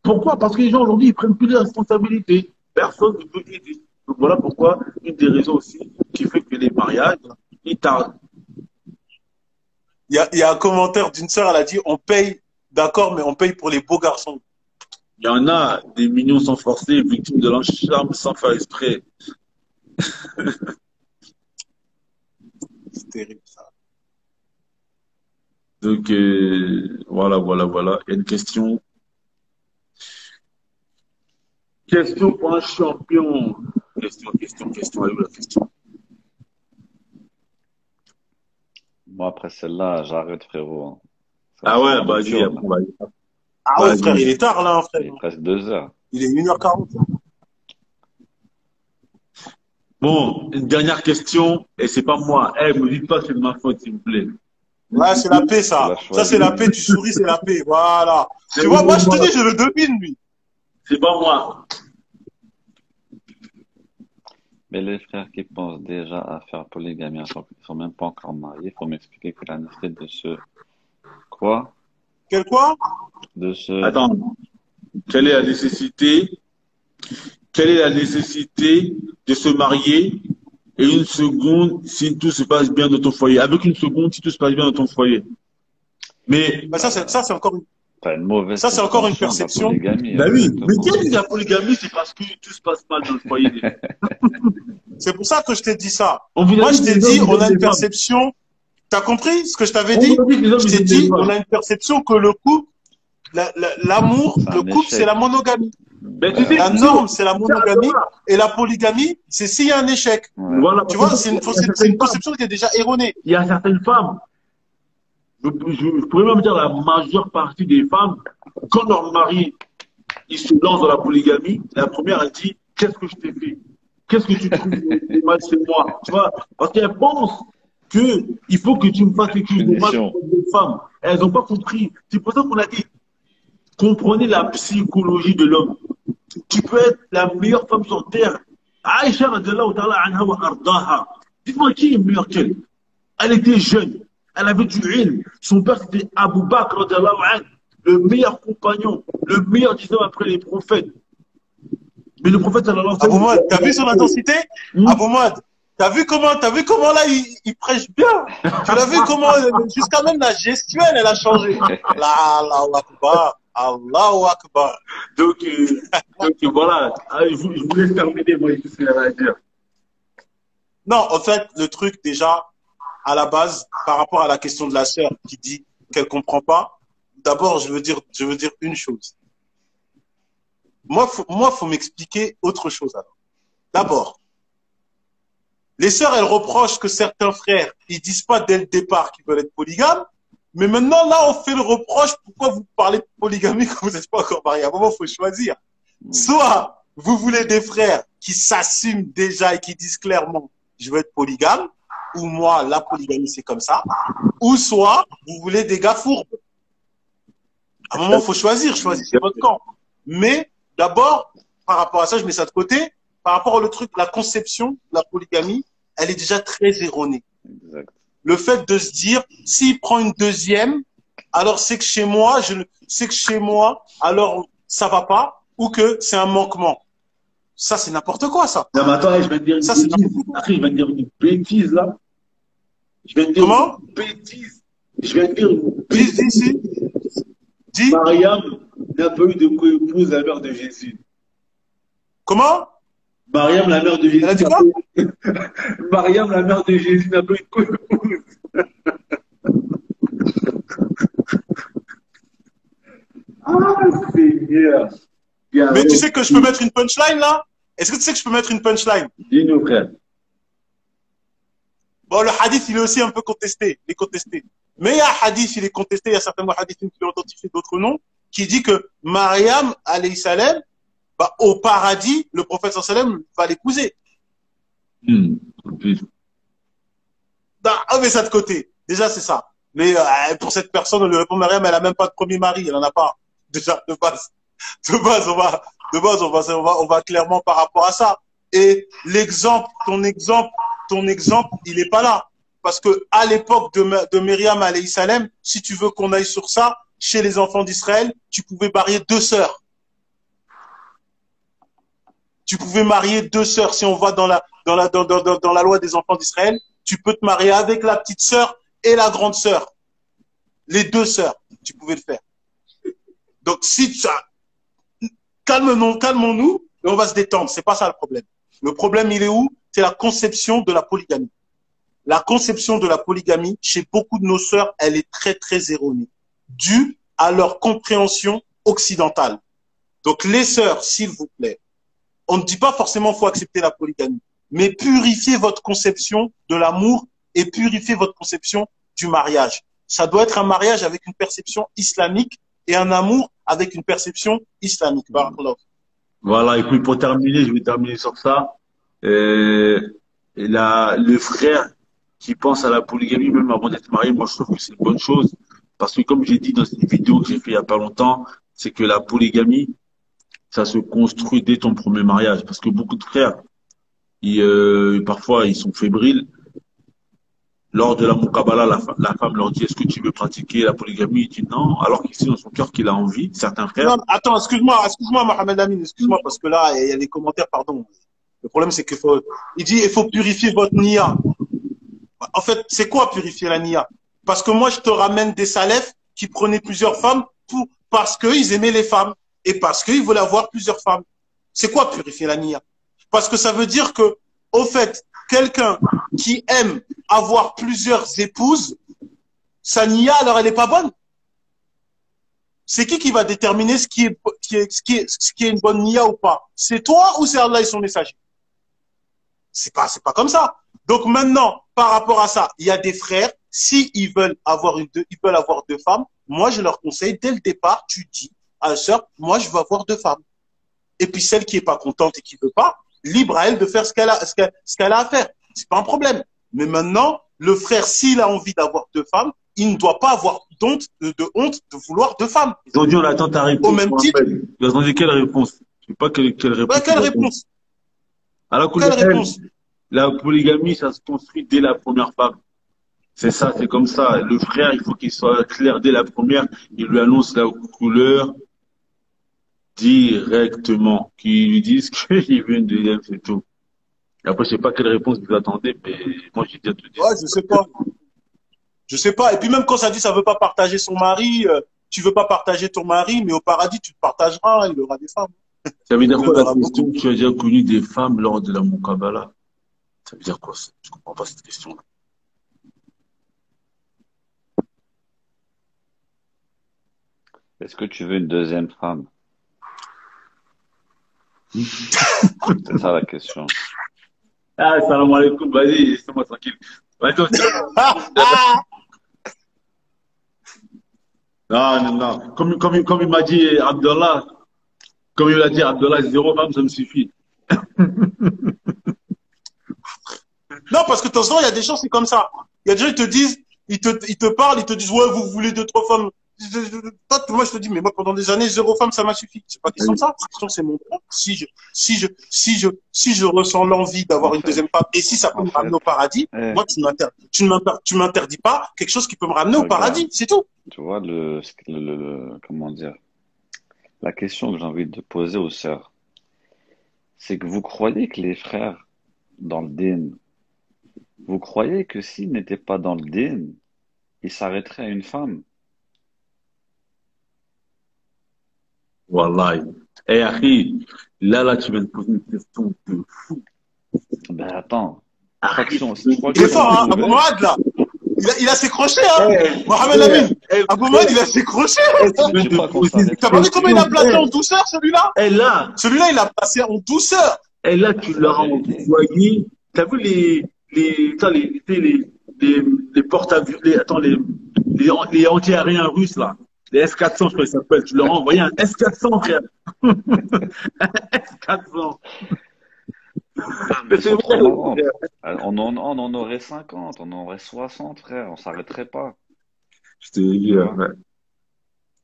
Pourquoi? Parce que les gens aujourd'hui, ils prennent plus de responsabilités. Personne ne veut aider. Donc voilà pourquoi, une des raisons aussi qui fait que les mariages, ils tardent. Il y a un commentaire d'une sœur, elle a dit on paye, d'accord, mais on paye pour les beaux garçons. Il y en a des mignons sans forcer, victimes de l'encharme sans faire exprès. C'est terrible ça. Donc voilà. Il y a une question. Question pour un champion. Question. Elle est où la question? Moi, après celle-là, j'arrête, frérot. Hein. Ça, Ah c'est ouais, trop vas-y, dur, après, là. on va aller. Ah ouais, frère, Vas-y. il est tard là, hein, frère. Il est presque 2 heures. Il est 1h40. Bon, une dernière question, et c'est pas moi. Eh, me dites pas que c'est de ma faute, s'il vous plaît. Ouais, c'est la paix, Tu ça. l'as Ça, c'est choisi. la paix. Tu souris, c'est la paix. Voilà. C'est Tu vois, moi, je te moi. dis, je le devine, lui. C'est pas moi. Mais les frères qui pensent déjà à faire polygamie, ils sont même pas encore mariés, il faut m'expliquer que la nécessité de ce quoi? Quel quoi? De ce Attends, quelle est la nécessité? Quelle est la nécessité de se marier et une seconde si tout se passe bien dans ton foyer? Avec une seconde si tout se passe bien dans ton foyer. Mais, Bah, ça, c'est encore une, t'as une mauvaise ça, c'est encore une compréhension de la perception. polygamie, bah oui, mais exactement. qui a dit la polygamie, c'est parce que tout se passe mal dans le foyer. C'est pour ça que je t'ai dit ça. On vous a Moi, dit je que t'ai les dit, hommes, ils on a aiment une les femmes. perception. T'as compris ce que je t'avais On dit? vous a dit que les hommes, Je ils t'ai aiment les dit, on femmes. a une perception que le couple, l'amour, C'est le un couple, c'est la échec. monogamie. Mais tu sais, La tu sais, norme, c'est la monogamie. voilà. Et la polygamie, c'est s'il y a un échec. Ouais. Voilà, Tu parce vois, que c'est il y a c'est une certaines femmes, conception qui est déjà erronée. il y a certaines femmes, je pourrais même dire la majeure partie des femmes, quand leur mari, il se lance dans la polygamie, la première, elle dit, qu'est-ce que je t'ai fait? Qu'est-ce que tu trouves de mal chez moi? Tu vois? Parce qu'elles pensent que il faut que tu me fasses quelque chose de mal Punition. pour les femmes. Elles n'ont pas compris. C'est pour ça qu'on a dit, comprenez la psychologie de l'homme. Tu peux être la meilleure femme sur terre. Aïcha radiallahu ta'ala anha wa ardaha. Dites-moi qui est meilleure qu'elle? Elle était jeune. Elle avait du ilm. Son père c'était Abu Bakr radiallahu anhu, le meilleur compagnon, le meilleur disant après les prophètes. Mais le prophète sallallahu alayhi wa sallam. Abou t'as vu son intensité? Abou t'as vu comment là il prêche bien? Tu l'as vu comment jusqu'à même la gestuelle elle a changé. Là, Allahu Akbar, Allahu Akbar. Donc, voilà, je voulais terminer, moi, tout ce qu'il y avait à dire. Non, en fait, le truc déjà, à la base, par rapport à la question de la sœur qui dit qu'elle comprend pas, d'abord, je veux dire une chose. Moi, faut m'expliquer autre chose alors. D'abord, les sœurs, elles reprochent que certains frères, ils disent pas dès le départ qu'ils veulent être polygames, mais maintenant, là, on fait le reproche, pourquoi vous parlez de polygamie quand vous n'êtes pas encore mariés? À un moment, il faut choisir. Soit vous voulez des frères qui s'assument déjà et qui disent clairement, je veux être polygame, ou moi, la polygamie, c'est comme ça, ou soit vous voulez des gars fourbes. À un moment, il faut choisir, choisissez votre camp. Mais d'abord, par rapport à ça, je mets ça de côté, par rapport au truc, la conception de la polygamie, elle est déjà très erronée. Exact. Le fait de se dire, s'il prend une deuxième, alors c'est que chez moi, alors ça va pas, ou que c'est un manquement. Ça, c'est n'importe quoi, ça. Non, mais attends, je vais te dire une Ça, c'est bêtise. Après, je vais te dire une bêtise, là. Je vais te dire Comment? une bêtise. Je vais te dire une Dis, bêtise. dis. Mariam n'a pas eu de co-épouse la mère de Jésus. Comment? Mariam, la mère de Jésus. Elle a dit quoi? Mariam, la mère de Jésus, n'a pas eu de co-épouse. Ah, Seigneur. Mais tu sais que je peux mettre une punchline, là? Est-ce que tu sais que je peux mettre une punchline? Dis-nous, frère. Bon, le hadith, il est aussi un peu contesté. Il est contesté. Mais il y a un hadith, il est contesté. Il y a certainement hadiths qui l'ont authentifié d'autres noms, qui dit que Mariam, alayhi salam, bah, au paradis, le prophète sallam va l'épouser. Ah, mais ça de côté. Déjà, c'est ça. Mais pour cette personne, on lui répond, Mariam, elle a même pas de premier mari. Elle en a pas. Déjà, de base. On va clairement par rapport à ça. Et ton exemple, il est pas là. Parce que à l'époque de Myriam alayhi salam, si tu veux qu'on aille sur ça, chez les enfants d'Israël, tu pouvais marier 2 sœurs. Tu pouvais marier 2 sœurs. Si on va dans la loi des enfants d'Israël, tu peux te marier avec la petite sœur et la grande sœur. Les 2 sœurs, tu pouvais le faire. Donc, si ça, calmons-nous et on va se détendre. C'est pas ça le problème. Le problème, il est où? C'est la conception de la polygamie. La conception de la polygamie, chez beaucoup de nos sœurs, elle est très, très erronée, due à leur compréhension occidentale. Donc, les sœurs, s'il vous plaît, on ne dit pas forcément qu'il faut accepter la polygamie, mais purifiez votre conception de l'amour et purifiez votre conception du mariage. Ça doit être un mariage avec une perception islamique et un amour avec une perception islamique. Voilà, et puis pour terminer, je vais terminer sur ça. Le frère qui pense à la polygamie, même avant d'être marié, moi je trouve que c'est une bonne chose. Parce que comme j'ai dit dans une vidéo que j'ai fait il y a pas longtemps, c'est que la polygamie, ça se construit dès ton premier mariage. Parce que beaucoup de frères, parfois, ils sont fébriles. Lors de la Moukabala, la femme leur dit, est-ce que tu veux pratiquer la polygamie? Il dit non, alors qu'ici, dans son cœur, qu'il a envie. Certains frères. Non, attends, excuse-moi, Mohamed Amin, excuse-moi, parce que là, il y a des commentaires, pardon. Le problème, c'est il dit, il faut purifier votre niya. En fait, c'est quoi purifier la niya? Parce que moi, je te ramène des salafs qui prenaient plusieurs femmes parce qu'ils aimaient les femmes et parce qu'ils voulaient avoir plusieurs femmes. C'est quoi purifier la niya? Parce que ça veut dire que, au fait, quelqu'un qui aime avoir plusieurs épouses, sa niya, alors elle n'est pas bonne. C'est qui va déterminer ce qui est une bonne niya ou pas? C'est toi ou c'est Allah et son messager? C'est pas comme ça. Donc maintenant, par rapport à ça, il y a des frères, s'ils veulent avoir 2 femmes, moi je leur conseille, dès le départ, tu dis à la sœur, moi, je veux avoir 2 femmes. Et puis celle qui est pas contente et qui veut pas, libre à elle de faire ce qu'elle a à faire. C'est pas un problème. Mais maintenant, le frère, s'il a envie d'avoir 2 femmes, il ne doit pas avoir de honte de vouloir 2 femmes. Ils ont dit on attend ta réponse. Au même titre. Ils ont dit quelle réponse? Je sais pas quelle réponse. Quelle réponse? Alors, Quelle réponse? la polygamie, ça se construit dès la première femme. C'est ça, c'est comme ça. Le frère, il faut qu'il soit clair dès la première. Il lui annonce la couleur directement. Qu'il lui dise qu'il veut une deuxième, c'est tout. Et après, je sais pas quelle réponse vous attendez, mais moi, j'ai déjà tout dit. Ouais, je sais pas. Je sais pas. Et puis même quand ça dit ça veut pas partager son mari, tu veux pas partager ton mari, mais au paradis, tu te partageras, il aura des femmes. Ça veut dire Il quoi la aura question? beaucoup. Tu as déjà connu des femmes lors de la Mukabala? Ça veut dire quoi ça? Je comprends pas cette question-là. Est-ce que tu veux une deuxième femme? C'est ça la question. Ah, salam alaikum, vas-y, laissez-moi tranquille. Attends, non, non, non. Comme il m'a dit Abdallah, comme il a dit Abdallah, 0 femme, ça me suffit. Non, parce que de toute façon, il y a des gens, c'est comme ça. Il y a des gens, ils te disent, ils te parlent, ils te disent, ouais, vous voulez 2, 3 femmes. Toi, moi, je te dis, mais moi, pendant des années, 0 femme, ça m'a suffi. C'est pas question de ça. C'est question, c'est mon droit. Si je ressens l'envie d'avoir En une fait, deuxième femme, et si ça peut en me ramener fait, au paradis, eh, moi, tu m'interdis pas quelque chose qui peut me ramener au regarde, paradis. C'est tout. tu vois comment dire, la question que j'ai envie de poser aux sœurs, c'est que vous croyez que les frères dans le din, vous croyez que s'ils n'étaient pas dans le din, ils s'arrêteraient à une femme? Wallahi. Eh, Akhi, là, tu viens de poser une question de fou. Ben attends, je crois que Akhi, je crois que Il est si on fort, hein, Abou pouvait, Mohamed, là. Il a ses crochets, hein. eh, Mohamed eh, Amin. eh, Abou Mohamed, il a ses crochets. tu viens j'ai de pas qu'on poser une T'as pas vu comment il a question. placé en douceur, celui-là? Eh, là, Celui-là, il a placé en douceur. tu c'est la l'as vérité. envoyé. T'as vu attends, les porte-avions, les anti-aériens russes, là. Les S-400, je crois qu'ils s'appellent. Tu leur as envoyé un S-400, frère. Un S-400. Mais Mais ils c'est sont trop vrai, marrants. frère. On en aurait 50, on en aurait 60, frère, on s'arrêterait pas, Je te dis, tu vois. ouais.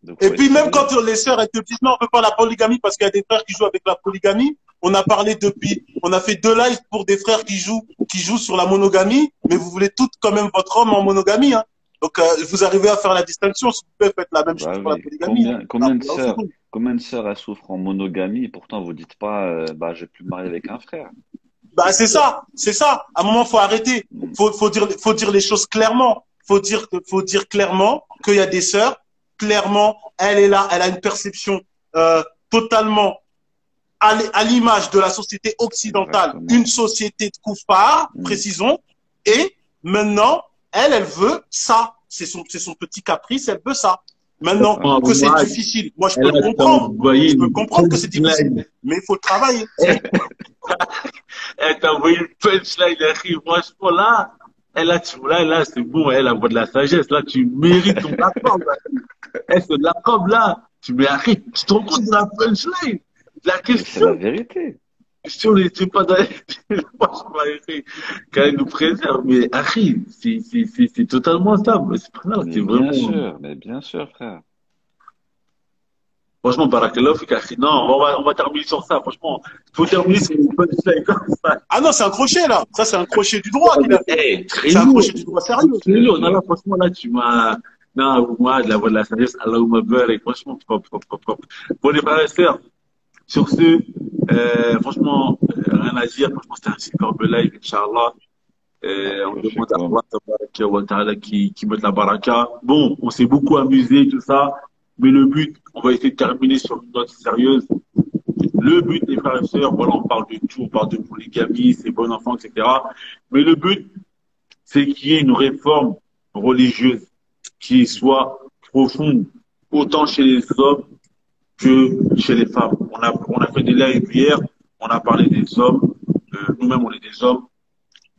Donc Et faut puis même quand essayer. les sœurs elles te disent non, on veut pas la polygamie parce qu'il y a des frères qui jouent avec la polygamie. On a parlé depuis, on a fait 2 lives pour des frères qui jouent sur la monogamie, mais vous voulez toutes quand même votre homme en monogamie, hein. Donc vous arrivez à faire la distinction. Si vous pouvez faites la même chose Bah pour la oui. polygamie, hein. Combien de sœurs elles souffrent en monogamie et pourtant vous dites pas, bah je vais plus me marier avec un frère. Bah c'est ça, c'est ça. À un moment faut arrêter. Mm. Faut dire les choses clairement. Faut dire clairement qu'il y a des sœurs. Clairement, elle est là, elle a une perception totalement à l'image de la société occidentale, Exactement. une société de koufars, Mm. précisons. Et maintenant, elle veut ça. C'est son petit caprice, elle veut ça. Maintenant Ah, que c'est Mohamed, difficile, moi je elle peux le a comprendre. envoyé Je peux une comprendre que c'est difficile, punchline. mais il faut le travailler. Elle t'a envoyé une punchline, Akhi. Franchement, là, là, c'est bon. Elle a voix de la sagesse. Là, tu mérites ton accord. Elle se l'accorde, là. Tu mets Akhi. Tu te rends compte de la punchline? La mais c'est la question, vérité. si on n'était pas dans franchement, Akhi, quand elle nous préserve, mais Akhi, c'est totalement ça. Mais c'est pas grave, c'est vraiment. Mais bien sûr, frère. Franchement, Barakallah, non, on va terminer sur ça. Franchement, il faut terminer sur une punchline comme ça. Ah non, c'est un crochet là. Ça, c'est un crochet du droit qu'il a fait. Hey, très C'est un lourd. crochet du droit sérieux. Très lourd. Non, là, franchement, là, tu m'as. Non, moi, de la voix de la sagesse, Allahumma barik. Franchement, propre. Bon, les frères et sœurs, sur ce, franchement, rien à dire. Franchement, c'était un superbe live, Inch'Allah. On demande à Allah tabaraka wa ta'ala qui mette la baraka. Bon, on s'est beaucoup amusé, tout ça. Mais le but, on va essayer de terminer sur une note sérieuse. Le but des frères et sœurs, voilà, on parle de tout, on parle de polygamie, c'est bon enfant, etc. Mais le but, c'est qu'il y ait une réforme religieuse qui soit profonde, autant chez les hommes que chez les femmes. On a fait des lives hier, on a parlé des hommes, nous-mêmes on est des hommes.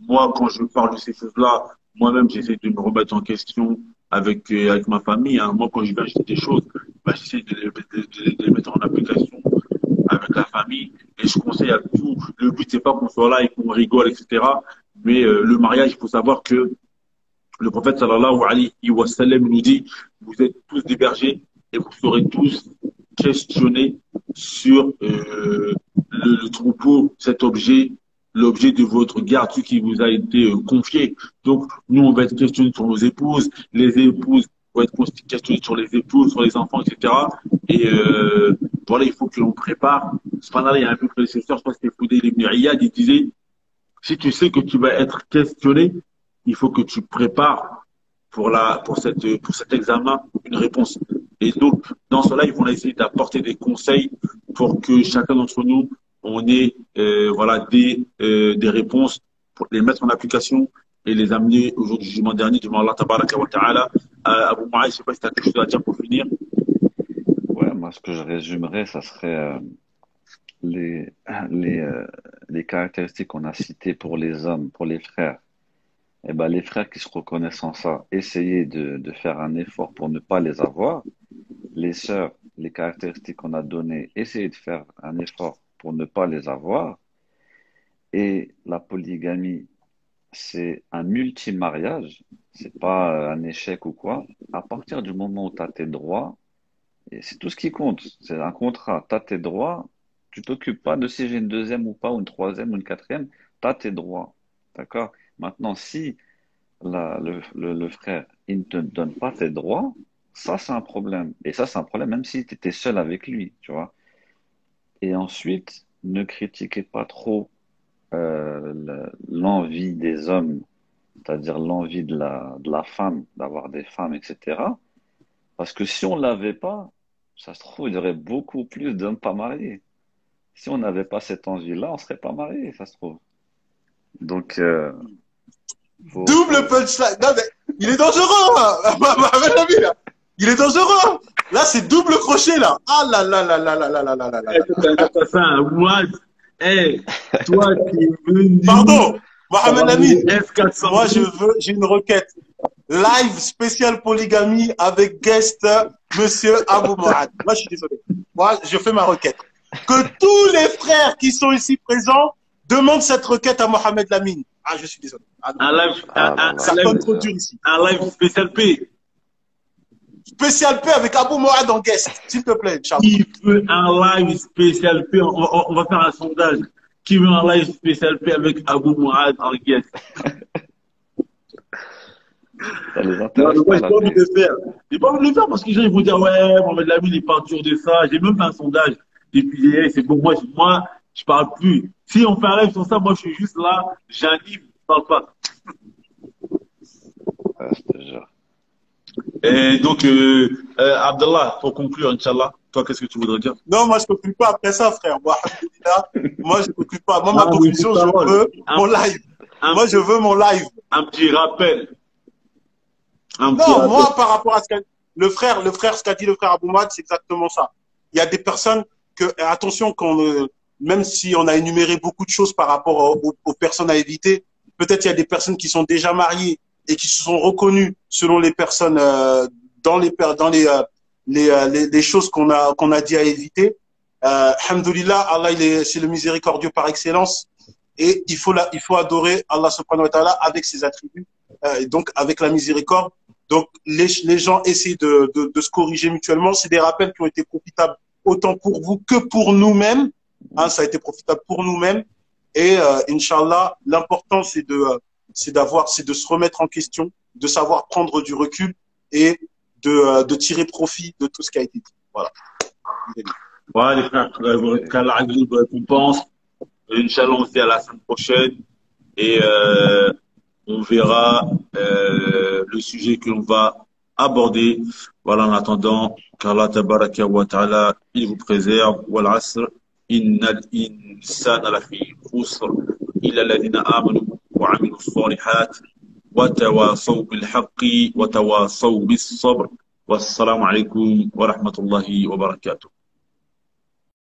Moi, quand je parle de ces choses-là, moi-même j'essaie de me remettre en question avec ma famille. Hein. Moi, quand je viens, je dis des choses. bah, j'essaie de les mettre en application avec la famille. Et je conseille à tout. Le but, c'est pas qu'on soit là et qu'on rigole, etc. Mais le mariage, il faut savoir que le prophète sallallahu alayhi wa sallam nous dit, vous êtes tous des bergers et vous serez tous questionnés sur le troupeau, cet objet, l'objet de votre garde, ce qui vous a été confié. Donc, nous, on va être questionnés sur nos épouses, les épouses vont être questionnées sur les épouses, sur les enfants, etc. Et voilà, il faut que l'on prépare. Cependant, il y a un peu de prédécesseur, je crois que c'était Foudayl ibn Iyad, il disait, si tu sais que tu vas être questionné, il faut que tu prépares pour cet examen une réponse. Et donc, dans cela, ils vont essayer d'apporter des conseils pour que chacun d'entre nous, on ait, voilà, des réponses pour les mettre en application et les amener au jour du jugement dernier devant Allah tabaraka wa ta'ala. Abou Maïs, je sais pas si tu as quelque chose à dire pour finir. Ouais, moi, ce que je résumerais, ça serait les, les caractéristiques qu'on a citées pour les hommes, pour les frères. Eh ben, les frères qui se reconnaissent en ça, essayez de faire un effort pour ne pas les avoir. Les sœurs, les caractéristiques qu'on a données, essayez de faire un effort pour ne pas les avoir. Et la polygamie, c'est un multimariage, c'est pas un échec ou quoi. À partir du moment où tu as tes droits, et c'est tout ce qui compte, c'est un contrat, tu as tes droits, tu t'occupes pas de si j'ai une deuxième ou pas, ou une troisième ou une quatrième, tu as tes droits. D'accord? Maintenant, si le frère, il ne te donne pas tes droits, ça c'est un problème. Et ça c'est un problème même si tu étais seul avec lui, tu vois. Et ensuite, ne critiquez pas trop l'envie des hommes, c'est-à-dire l'envie de la femme, d'avoir des femmes, etc. Parce que si on l'avait pas, ça se trouve, il y aurait beaucoup plus d'hommes pas mariés. Si on n'avait pas cette envie-là, on serait pas mariés, ça se trouve. Donc, Double punchline. Non, mais il est dangereux, hein. Mohamed Lamine, là. Il est dangereux, hein. Là, c'est double crochet, là. Ah là là là là là là là là là là. C'est un assassin, moi, hey, toi qui es venu. Pardon, Mohamed Lamine. F400. Moi, j'ai une requête. Live spécial polygamie avec guest Monsieur Abou Mourad. Moi, je suis désolé. Moi, je fais ma requête. Que tous les frères qui sont ici présents demandent cette requête à Mohamed Lamine. Ah, je suis désolé. Ah, Un live, ça sonne trop dur ici. un live spécial P. Spécial P avec Abou Mourad en guest, s'il te plaît, Inch'Allah. Qui veut un live spécial P? On va faire un sondage. Qui veut un live spécial P avec Abou Mourad en guest? ça les Non, intéresse mais moi, pas, j'ai la pas envie de paix. le faire. J'ai pas envie de le faire parce que les gens ils vont dire, ouais, Mohamed Lamine, il parle toujours de ça. J'ai même fait un sondage. Et puis, c'est bon, moi, je parle plus. Si on fait un live sur ça, moi, je suis juste là, j'anime, je parle pas. Ouais, je te jure. Et donc, Abdallah, pour conclure, Inch'Allah, toi, qu'est-ce que tu voudrais dire? Non, moi, je ne conclue pas après ça, frère. Moi, alhamdoulilah, moi, je ne conclue pas. Moi, ma Ah oui, conclusion, toute je parole. veux mon live. Moi, je veux mon live. Un petit rappel. Un petit Non, rappel. moi, par rapport à ce qu'a ce qu'a dit le frère Abou Mourad, c'est exactement ça. Il y a des personnes que, attention, même si on a énuméré beaucoup de choses par rapport aux personnes à éviter, peut-être il y a des personnes qui sont déjà mariées et qui se sont reconnues selon les personnes dans les choses qu'on a dit à éviter. Alhamdoulilah, Allah c'est le miséricordieux par excellence et il faut adorer Allah subhanahu wa ta'ala avec ses attributs, donc avec la miséricorde. Donc les gens essaient de se corriger mutuellement. C'est des rappels qui ont été profitables autant pour vous que pour nous-mêmes. Hein, ça a été profitable pour nous-mêmes. Et Inch'Allah, l'important c'est de se remettre en question, de savoir prendre du recul et de tirer profit de tout ce qui a été dit. Voilà. Voilà, les frères, qu'Allah vous récompense. Inch'Allah, on se dit à la semaine prochaine. Et on verra le sujet que l'on va aborder. Voilà, en attendant, qu'Allah tabaraka wa ta'ala, il vous préserve. Wal asr, innal insana lafi khusr, illa alladhina amanu wa amilu salihat, wa tawasaw bil haqqi, wa tawasaw bis sabr. Wassalamu alaikum wa rahmatullahi wa barakatuh.